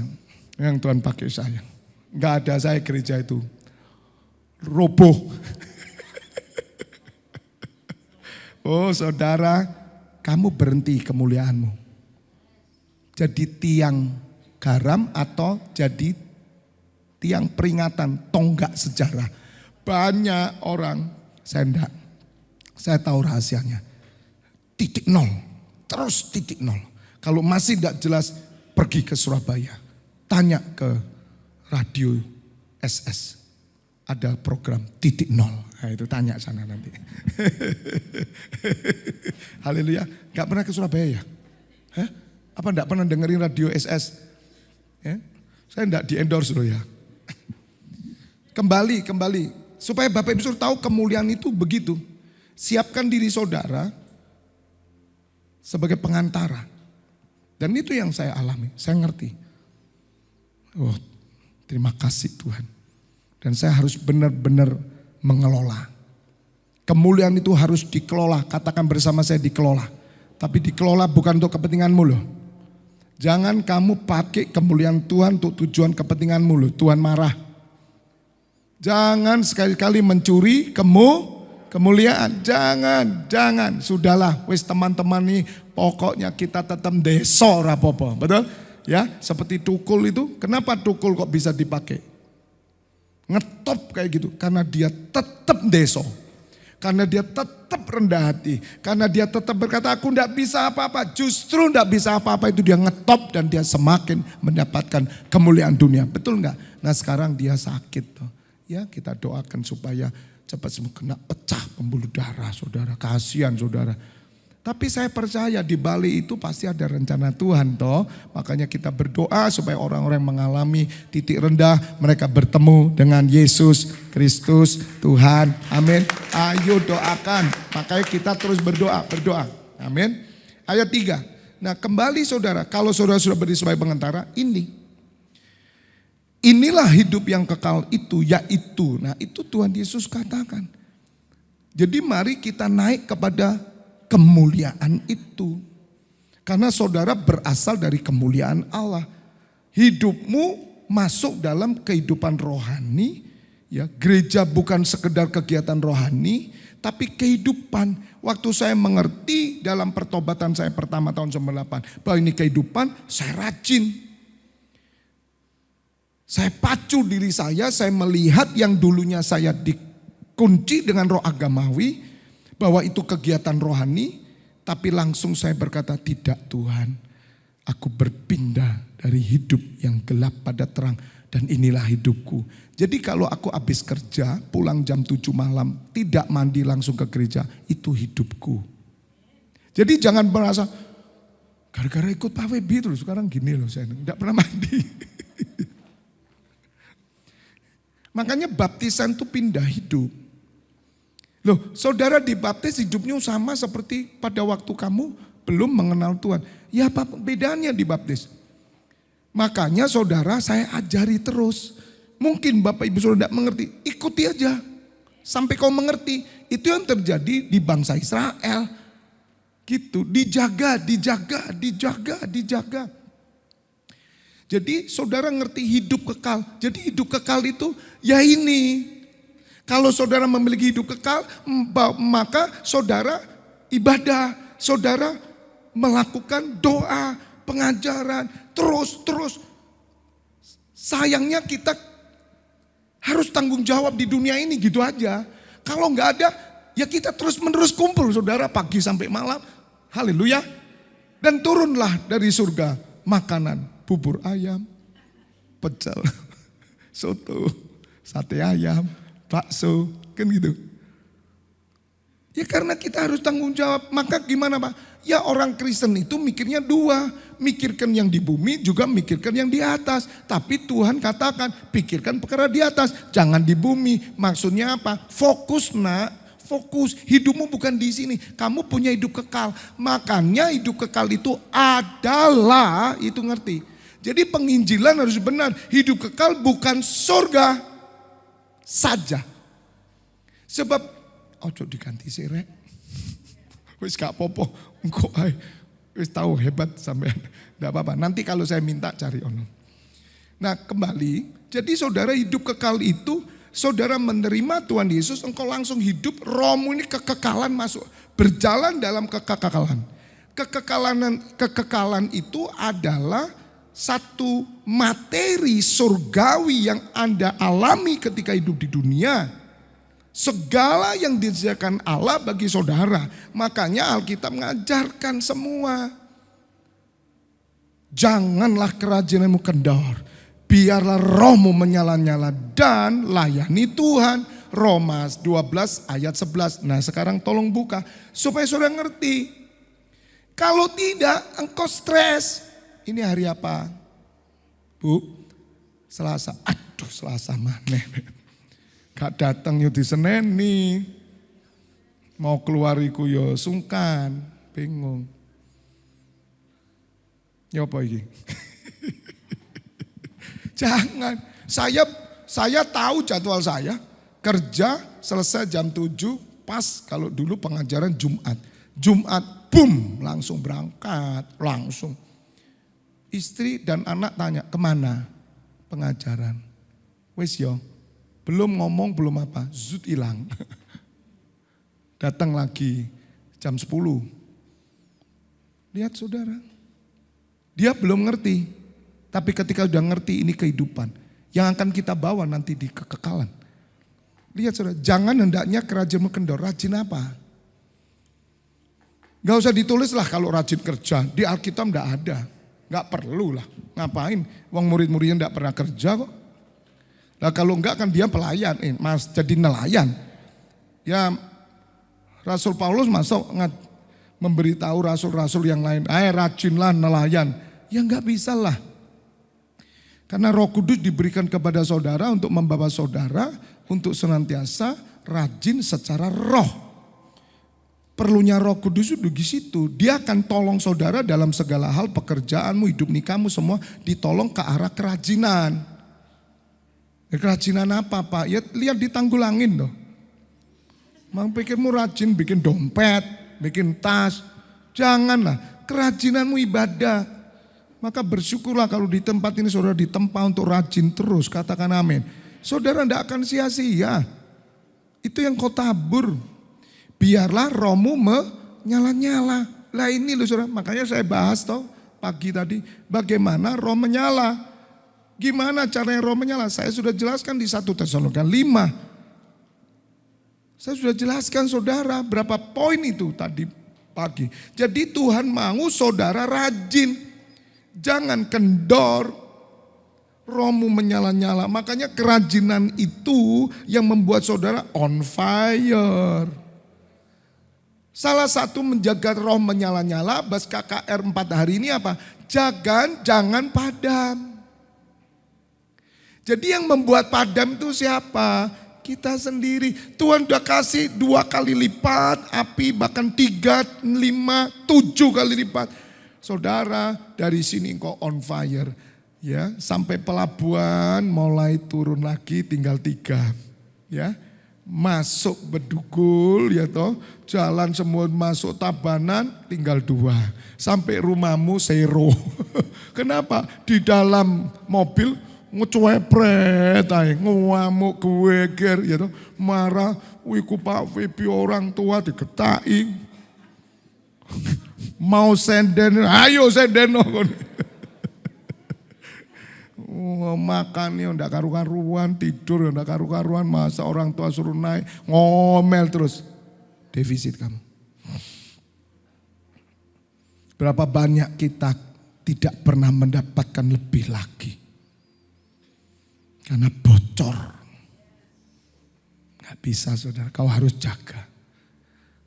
yang Tuhan pakai saya. Enggak ada saya gereja itu roboh. Oh saudara, kamu berhenti kemuliaanmu. Jadi tiang garam atau jadi tiang peringatan, tonggak sejarah. Banyak orang, saya enggak. Saya tahu rahasianya. Titik nol, terus titik nol. Kalau masih tidak jelas, pergi ke Surabaya. Tanya ke radio SS. Ada program titik nol. Nah, itu tanya sana nanti. Haleluya. Gak pernah ke Surabaya ya? Hah? Apa enggak pernah dengerin radio SS? Ya? Saya enggak di endorse loh ya. Kembali. Supaya Bapak Ibu tahu kemuliaan itu begitu. Siapkan diri saudara sebagai pengantara. Dan itu yang saya alami, saya ngerti. Oh, terima kasih Tuhan. Dan saya harus benar-benar mengelola. Kemuliaan itu harus dikelola, katakan bersama saya dikelola. Tapi dikelola bukan untuk kepentinganmu loh. Jangan kamu pakai kemuliaan Tuhan untuk tujuan kepentinganmu loh, Tuhan marah. Jangan sekali-kali mencuri kemuliaan, jangan. Sudahlah, wis teman-teman nih, pokoknya kita tetap deso rapopo, betul? Ya, seperti tukul itu, kenapa tukul kok bisa dipakai? Ngetop kayak gitu, karena dia tetap deso. Karena dia tetap rendah hati. Karena dia tetap berkata, aku tidak bisa apa-apa. Justru tidak bisa apa-apa itu dia ngetop dan dia semakin mendapatkan kemuliaan dunia. Betul nggak? Nah sekarang dia sakit. Tuh. Ya kita doakan supaya cepat sembuh. Kena pecah pembuluh darah saudara. Kasihan saudara. Tapi saya percaya di balik itu pasti ada rencana Tuhan toh. Makanya kita berdoa supaya orang-orang yang mengalami titik rendah mereka bertemu dengan Yesus Kristus Tuhan. Amin. Ayo doakan. Makanya kita terus berdoa. Amin. Ayat 3. Nah kembali saudara, kalau saudara sudah berdiri sebagai pengantara, inilah hidup yang kekal itu, yaitu. Nah itu Tuhan Yesus katakan. Jadi mari kita naik kepada kemuliaan itu. Karena saudara berasal dari kemuliaan Allah. Hidupmu masuk dalam kehidupan rohani. Ya, gereja bukan sekedar kegiatan rohani, tapi kehidupan. Waktu saya mengerti dalam pertobatan saya pertama tahun 98, bahwa ini kehidupan, saya rajin. Saya pacu diri saya melihat yang dulunya saya dikunci dengan roh agamawi, bahwa itu kegiatan rohani, tapi langsung saya berkata, tidak Tuhan, aku berpindah dari hidup yang gelap pada terang, dan inilah hidupku. Jadi kalau aku habis kerja, pulang jam 7 malam, tidak mandi langsung ke gereja, itu hidupku. Jadi jangan merasa, gara-gara ikut Pak Webi terus sekarang gini loh, saya tidak pernah mandi. Makanya baptisan itu pindah hidup. Loh, saudara dibaptis hidupnya sama seperti pada waktu kamu belum mengenal Tuhan. Ya apa bedanya dibaptis? Makanya saudara saya ajari terus. Mungkin Bapak Ibu saudara tidak mengerti, ikuti aja. Sampai kau mengerti. Itu yang terjadi di bangsa Israel. Gitu, dijaga. Jadi saudara ngerti hidup kekal. Jadi hidup kekal itu ya ini. Kalau saudara memiliki hidup kekal, maka saudara ibadah, saudara melakukan doa, pengajaran, terus. Sayangnya kita harus tanggung jawab di dunia ini gitu aja. Kalau nggak ada, ya kita terus menerus kumpul saudara pagi sampai malam. Haleluya. Dan turunlah dari surga makanan, bubur ayam, pecel, soto, sate ayam, bakso, kan gitu. Ya karena kita harus tanggung jawab. Maka gimana Pak? Ya orang Kristen itu mikirnya dua. Mikirkan yang di bumi juga mikirkan yang di atas. Tapi Tuhan katakan pikirkan perkara di atas. Jangan di bumi. Maksudnya apa? Fokus nak. Fokus. Hidupmu bukan di sini. Kamu punya hidup kekal. Makanya hidup kekal itu adalah, itu ngerti. Jadi penginjilan harus benar. Hidup kekal bukan surga saja. Sebab ojo diganti sih rek. Wis gak popo. Engko ae wis tahu hebat sampean. Enggak apa-apa. Nanti kalau saya minta cari ono. Nah, kembali, jadi saudara hidup kekal itu saudara menerima Tuhan Yesus, engkau langsung hidup, rohmu ini kekekalan masuk, berjalan dalam kekekalan. Kekekalan itu adalah satu materi surgawi yang Anda alami ketika hidup di dunia. Segala yang disediakan Allah bagi saudara. Makanya Alkitab mengajarkan semua. Janganlah kerajinanmu kendor. Biarlah rohmu menyala-nyala dan layani Tuhan. Roma 12 ayat 11. Nah sekarang tolong buka supaya saudara ngerti. Kalau tidak engkau stres. Ini hari apa? Bu, Selasa. Aduh, Selasa maneh. Gak datang yo diseneni. Mau keluar iku yo sungkan, bingung. Ya apa iki? Jangan. Saya tahu jadwal saya. Kerja selesai jam 7, pas kalau dulu pengajaran Jumat. Jumat, boom, langsung berangkat, langsung. Istri dan anak tanya, kemana? Pengajaran. Wes yo, belum ngomong, belum apa, zut hilang. Datang lagi jam 10. Lihat saudara, dia belum ngerti. Tapi ketika sudah ngerti ini kehidupan. Yang akan kita bawa nanti di kekekalan. Lihat saudara, jangan hendaknya kerajaanmu kendor. Rajin apa? Gak usah ditulis lah kalau rajin kerja. Di Alkitab gak ada. Gak perlu lah. Ngapain? Wong murid-muridnya gak pernah kerja kok. Nah kalau enggak kan dia pelayan. Mas jadi nelayan. Ya Rasul Paulus masuk memberitahu rasul-rasul yang lain. Rajinlah nelayan. Ya gak bisa lah. Karena Roh Kudus diberikan kepada saudara untuk membawa saudara untuk senantiasa rajin secara roh. Perlunya Roh Kudus itu di situ. Dia akan tolong saudara dalam segala hal, pekerjaanmu, hidup nikahmu semua ditolong ke arah kerajinan. Kerajinan apa Pak? Ya lihat di Tanggulangin loh. Mang pikirmu rajin bikin dompet, bikin tas. Janganlah, kerajinanmu ibadah. Maka bersyukurlah kalau di tempat ini saudara ditempa untuk rajin terus, katakan amin. Saudara tidak akan sia-sia. Itu yang kau tabur. Biarlah rohmu menyala-nyala. Lah ini loh saudara, makanya saya bahas pagi tadi. Bagaimana roh menyala. Gimana caranya roh menyala? Saya sudah jelaskan di 1 Tesalonika 5. Saya sudah jelaskan saudara berapa poin itu tadi pagi. Jadi Tuhan mau saudara rajin. Jangan kendor, rohmu menyala-nyala. Makanya kerajinan itu yang membuat saudara on fire. Salah satu menjaga roh menyala-nyala, Bas KKR 4 hari ini apa? Jangan padam. Jadi yang membuat padam itu siapa? Kita sendiri. Tuhan udah kasih 2 kali lipat api, bahkan 3, 5, 7 kali lipat. Saudara, dari sini kok on fire, ya sampai pelabuhan mulai turun lagi tinggal 3, ya masuk Bedugul, ya toh jalan semua masuk Tabanan tinggal 2, sampai rumahmu 0. Kenapa? Di dalam mobil ngecuepret, ngamuk geweger, ya toh marah, wiku Pak Febi orang tua digetai. Mau senden, ayo senden. Makan ya ndak karu-karuan, tidur ya ndak karu-karuan, masa orang tua suruh naik, ngomel terus. Defisit kamu. Berapa banyak kita tidak pernah mendapatkan lebih lagi. Karena bocor. Gak bisa saudara, kau harus jaga.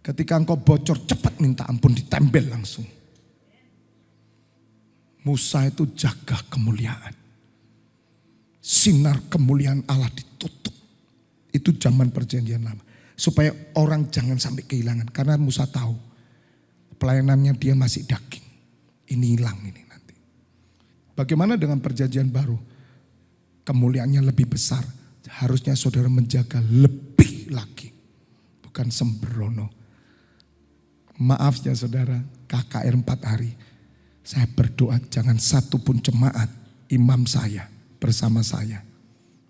Ketika engkau bocor cepat minta ampun, ditempel langsung. Musa itu jaga kemuliaan. Sinar kemuliaan Allah ditutup. Itu zaman perjanjian lama. Supaya orang jangan sampai kehilangan. Karena Musa tahu pelayanannya dia masih daging. Ini hilang ini nanti. Bagaimana dengan perjanjian baru? Kemuliaannya lebih besar. Harusnya saudara menjaga lebih lagi. Bukan sembrono. Maaf ya saudara, KKR 4 hari. Saya berdoa jangan satu pun jemaat imam saya bersama saya.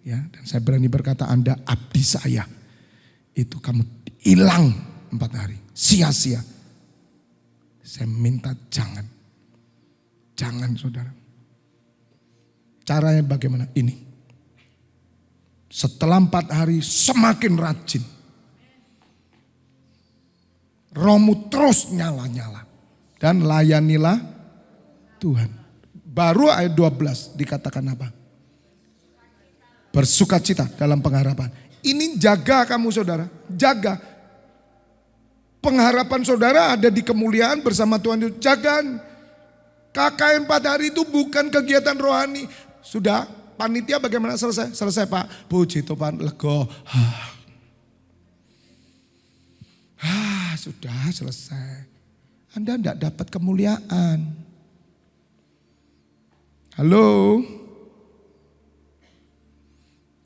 Ya, dan saya berani berkata Anda abdi saya. Itu kamu hilang 4 hari. Sia-sia. Saya minta jangan. Jangan saudara. Caranya bagaimana? Ini. Setelah 4 hari semakin rajin. Rohmu terus nyala-nyala. Dan layanilah Tuhan. Baru ayat 12 dikatakan apa? Bersukacita dalam pengharapan. Ini jaga kamu saudara. Jaga. Pengharapan saudara ada di kemuliaan bersama Tuhan. Jaga. KKR 4 hari itu bukan kegiatan rohani. Sudah panitia bagaimana selesai? Selesai Pak. Puji Tuhan lego. Sudah selesai. Anda tidak dapat kemuliaan. Halo.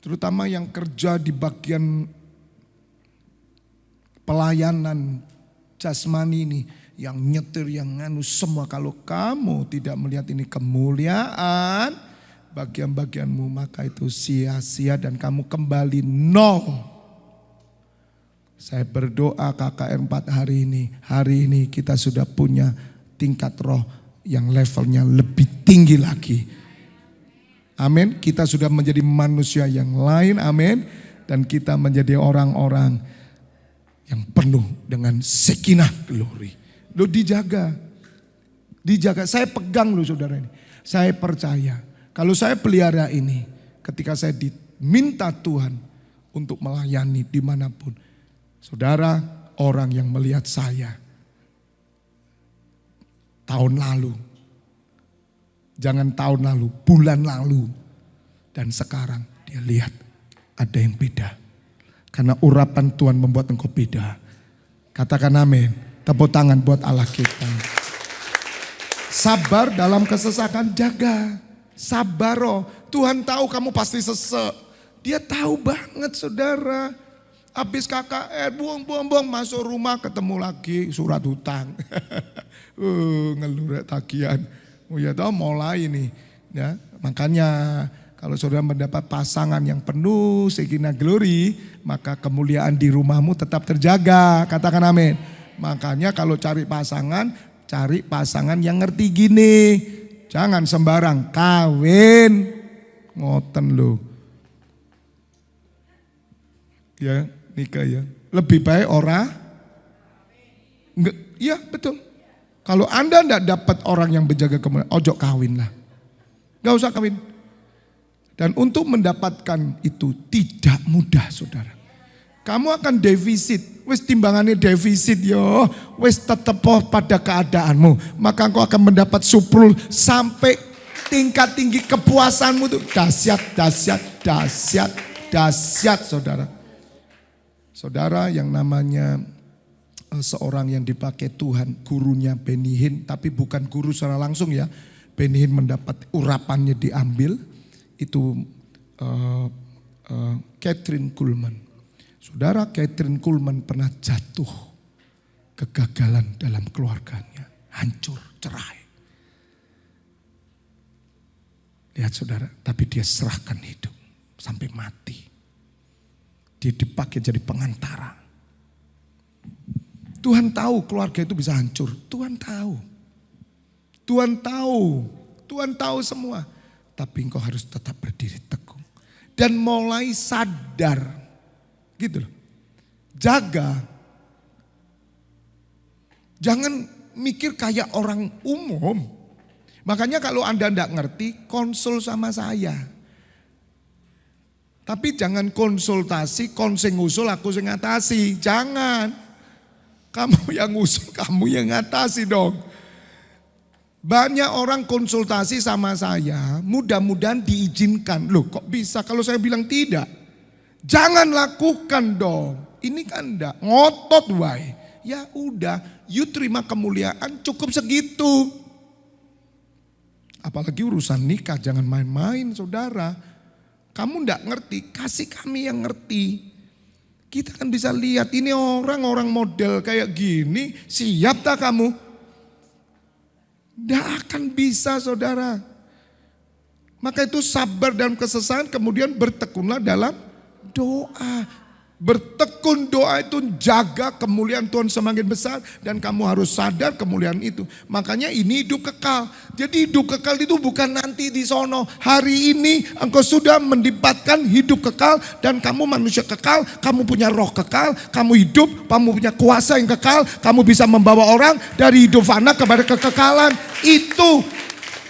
Terutama yang kerja di bagian pelayanan jasmani ini. Yang nyetir, yang nganu semua. Kalau kamu tidak melihat ini kemuliaan bagian-bagianmu, maka itu sia-sia dan kamu kembali nol. Saya berdoa KKR 4 hari ini kita sudah punya tingkat roh yang levelnya lebih tinggi lagi. Amin. Kita sudah menjadi manusia yang lain. Amin. Dan kita menjadi orang-orang yang penuh dengan sekinah glory. Lo dijaga. Dijaga. Saya pegang lo saudara ini. Saya percaya. Kalau saya pelihara ini. Ketika saya diminta Tuhan untuk melayani dimanapun. Saudara, orang yang melihat saya. Tahun lalu. Jangan tahun lalu. Bulan lalu. Dan sekarang dia lihat. Ada yang beda. Karena urapan Tuhan membuat engkau beda. Katakan amin. Tepuk tangan buat Allah kita. Sabar dalam kesesakan, jaga. Sabar oh. Tuhan tahu kamu pasti sesek. Dia tahu banget saudara. Habis KKR, buang-buang masuk rumah ketemu lagi surat hutang. Ngeluh tagihan. Oh ya tahu mulai nih. Ya, makanya kalau saudara mendapat pasangan yang penuh sekinah glory, maka kemuliaan di rumahmu tetap terjaga. Katakan amin. Makanya kalau cari pasangan yang ngerti gini. Jangan sembarang kawin. Ngoten loh. Ya, nikah ya. Lebih baik iya betul. Kalau Anda tidak dapat orang yang menjaga kemuliaan, ojo kawin lah. Gak usah kawin. Dan untuk mendapatkan itu tidak mudah saudara. Kamu akan defisit. Wis timbangannya defisit yo. Wis tetep pada keadaanmu. Maka engkau akan mendapat suprul sampai tingkat tinggi kepuasanmu itu. Dahsyat saudara. Saudara yang namanya seorang yang dipakai Tuhan. Gurunya Benny Hinn. Tapi bukan guru secara langsung ya. Benny Hinn mendapat urapannya diambil. Itu Kathryn Kuhlman. Saudara, Kathryn Kuhlman pernah jatuh kegagalan dalam keluarganya. Hancur, cerai. Lihat saudara, tapi dia serahkan hidup sampai mati. Dia dipakai jadi pengantara. Tuhan tahu keluarga itu bisa hancur. Tuhan tahu. Tuhan tahu semua. Tapi engkau harus tetap berdiri teguh. Dan mulai sadar. Gitu loh. Jaga. Jangan mikir kayak orang umum. Makanya kalau Anda tidak ngerti, konsul sama saya. Tapi jangan konsultasi, konsing ngusul, aku sing ngatasi. Jangan. Kamu yang ngusul, kamu yang ngatasi dong. Banyak orang konsultasi sama saya, mudah-mudahan diizinkan. Loh kok bisa kalau saya bilang tidak? Jangan lakukan dong. Ini kan enggak, ngotot wae. Ya udah, you terima kemuliaan cukup segitu. Apalagi urusan nikah, jangan main-main saudara. Kamu enggak ngerti, kasih kami yang ngerti. Kita kan bisa lihat ini orang-orang model kayak gini, siap tak kamu? Tidak akan bisa saudara. Maka itu sabar dalam kesesakan, kemudian bertekunlah dalam doa. Bertekun doa itu jaga kemuliaan Tuhan semakin besar. Dan kamu harus sadar kemuliaan itu. Makanya ini hidup kekal. Jadi hidup kekal itu bukan nanti di sono. Hari ini engkau sudah mendapatkan hidup kekal. Dan kamu manusia kekal. Kamu punya roh kekal. Kamu hidup. Kamu punya kuasa yang kekal. Kamu bisa membawa orang dari hidup fana kepada kekekalan.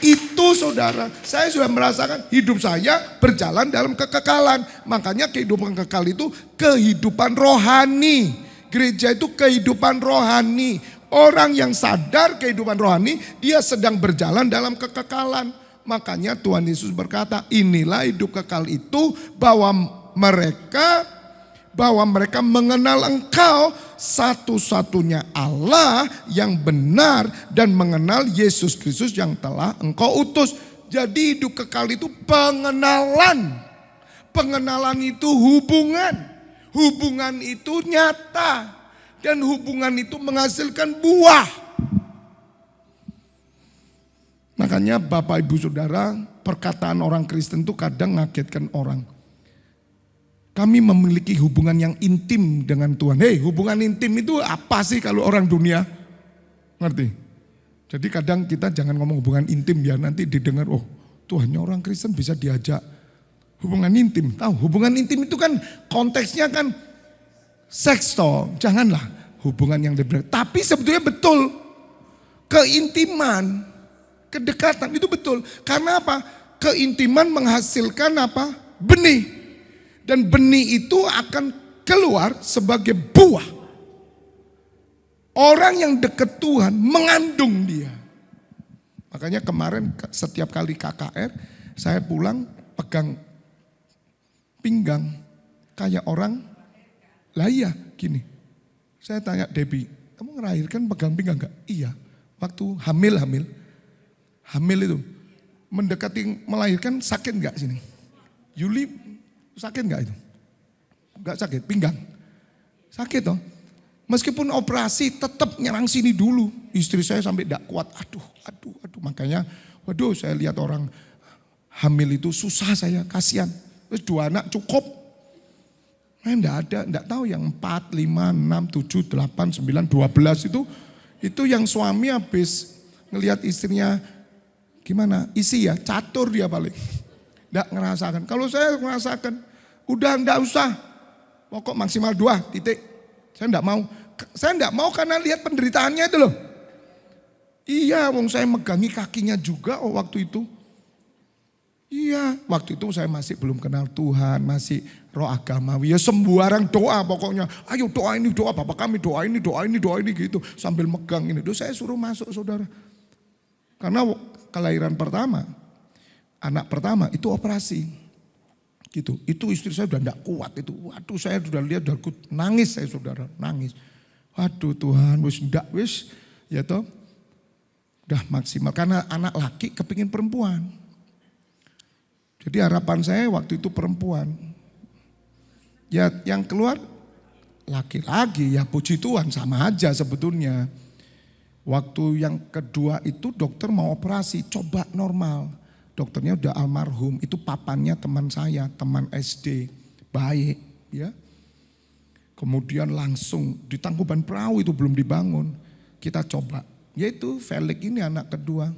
Itu saudara, saya sudah merasakan hidup saya berjalan dalam kekekalan. Makanya kehidupan kekal itu kehidupan rohani. Gereja itu kehidupan rohani. Orang yang sadar kehidupan rohani, dia sedang berjalan dalam kekekalan. Makanya Tuhan Yesus berkata, inilah hidup kekal itu bahwa mereka mengenal Engkau satu-satunya Allah yang benar dan mengenal Yesus Kristus yang telah Engkau utus. Jadi hidup kekal itu pengenalan. Pengenalan itu hubungan. Hubungan itu nyata. Dan hubungan itu menghasilkan buah. Makanya Bapak Ibu Saudara, perkataan orang Kristen itu kadang ngagetkan orang. Kami memiliki hubungan yang intim dengan Tuhan. Hei, hubungan intim itu apa sih kalau orang dunia? Ngerti? Jadi kadang kita jangan ngomong hubungan intim ya, nanti didengar, oh Tuhannya orang Kristen bisa diajak Hubungan intim, tahu hubungan intim itu kan konteksnya kan seks toh, janganlah hubungan yang lebih. Tapi sebetulnya betul, keintiman, kedekatan itu betul. Karena apa? Keintiman menghasilkan apa? Benih. Dan benih itu akan keluar sebagai buah. Orang yang dekat Tuhan mengandung dia. Makanya kemarin setiap kali KKR, saya pulang pegang pinggang kayak orang. Lah iya gini. Saya tanya Debbie, kamu ngelahirkan pegang pinggang enggak? Iya. Waktu hamil itu mendekati melahirkan sakit enggak sini? Yuli sakit enggak itu? Enggak sakit, pinggang. Sakit toh. Meskipun operasi tetap nyerang sini dulu. Istri saya sampai enggak kuat. Aduh. Makanya waduh saya lihat orang hamil itu susah saya, kasihan. Terus 2 anak cukup. Enggak tahu yang 4, 5, 6, 7, 8, 9, 12 itu yang suami habis ngelihat istrinya gimana? Isi ya, catur dia paling. Enggak ngerasakan. Kalau saya ngerasakan, udah enggak usah. Pokok maksimal 2 titik. Saya enggak mau. Saya enggak mau karena lihat penderitaannya itu loh. Iya, wong saya megangi kakinya juga waktu itu. Iya, waktu itu saya masih belum kenal Tuhan, masih roh agamawi. Ya sembarang doa pokoknya. Ayo doa ini, doa Bapak kami, doa ini gitu. Sambil megang ini. Saya suruh masuk saudara. Karena kelahiran pertama, anak pertama itu operasi. Gitu. Itu istri saya udah enggak kuat itu. Waduh saya sudah lihat, udah nangis saya saudara, nangis. Waduh Tuhan, wis ya toh. Udah maksimal, karena anak laki kepingin perempuan. Jadi harapan saya waktu itu perempuan. Ya yang keluar laki-laki, ya puji Tuhan sama aja sebetulnya. Waktu yang kedua itu dokter mau operasi, coba normal. Dokternya udah almarhum, itu papannya teman saya, teman SD, baik ya. Kemudian langsung di Tangkuban Perahu itu belum dibangun, kita coba. Yaitu Felix ini anak kedua.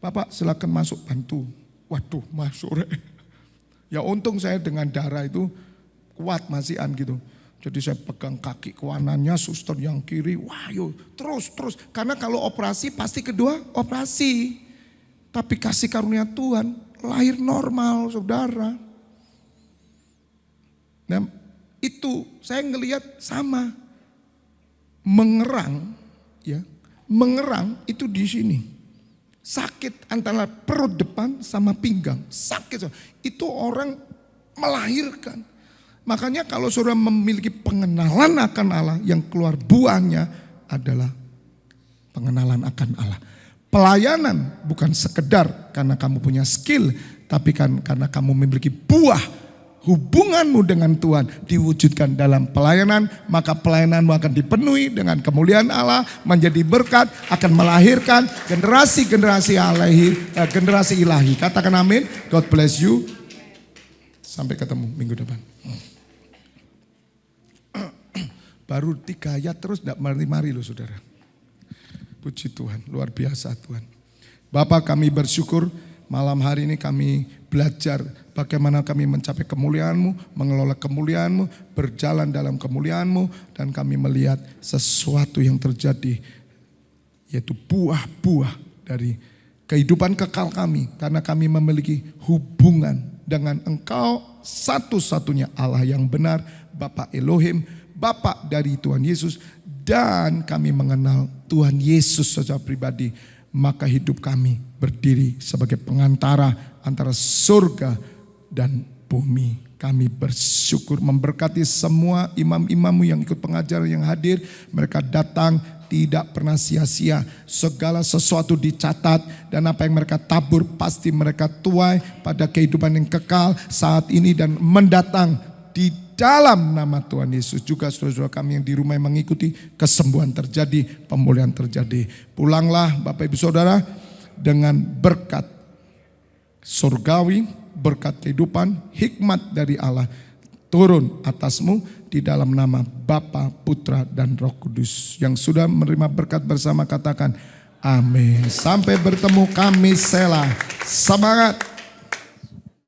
Bapak silakan masuk bantu. Waduh masuk. Ya untung saya dengan darah itu kuat masihan gitu. Jadi saya pegang kaki kanannya, suster yang kiri. Wah yuk terus. Karena kalau operasi pasti kedua operasi. Tapi kasih karunia Tuhan lahir normal saudara. Nah itu saya ngelihat sama. Mengerang ya. Mengerang itu di sini. Sakit antara perut depan sama pinggang. Sakit. Itu orang melahirkan. Makanya kalau saudara memiliki pengenalan akan Allah, yang keluar buahnya adalah pengenalan akan Allah. Pelayanan bukan sekedar karena kamu punya skill, tapi kan karena kamu memiliki buah. Hubunganmu dengan Tuhan diwujudkan dalam pelayanan, maka pelayananmu akan dipenuhi dengan kemuliaan Allah, menjadi berkat, akan melahirkan generasi-generasi ilahi. Katakan amin. God bless you. Sampai ketemu minggu depan. Baru 3 ayat terus tidak mari-mari loh saudara. Puji Tuhan, luar biasa Tuhan. Bapak kami bersyukur malam hari ini kami belajar bagaimana kami mencapai kemuliaan-Mu, mengelola kemuliaan-Mu, berjalan dalam kemuliaan-Mu. Dan kami melihat sesuatu yang terjadi, yaitu buah-buah dari kehidupan kekal kami. Karena kami memiliki hubungan dengan Engkau, satu-satunya Allah yang benar, Bapa Elohim, Bapa dari Tuhan Yesus. Dan kami mengenal Tuhan Yesus secara pribadi. Maka hidup kami berdiri sebagai pengantara antara surga dan bumi. Kami bersyukur memberkati semua imam-imammu yang ikut pengajaran yang hadir. Mereka datang tidak pernah sia-sia. Segala sesuatu dicatat dan apa yang mereka tabur pasti mereka tuai pada kehidupan yang kekal saat ini dan mendatang. Di dalam nama Tuhan Yesus juga saudara-saudara kami yang di rumah yang mengikuti, kesembuhan terjadi, pemulihan terjadi. Pulanglah Bapak Ibu Saudara dengan berkat surgawi, berkat kehidupan, hikmat dari Allah turun atasmu di dalam nama Bapa, Putra dan Roh Kudus. Yang sudah menerima berkat bersama katakan amin. Sampai bertemu kami Selah. Semangat.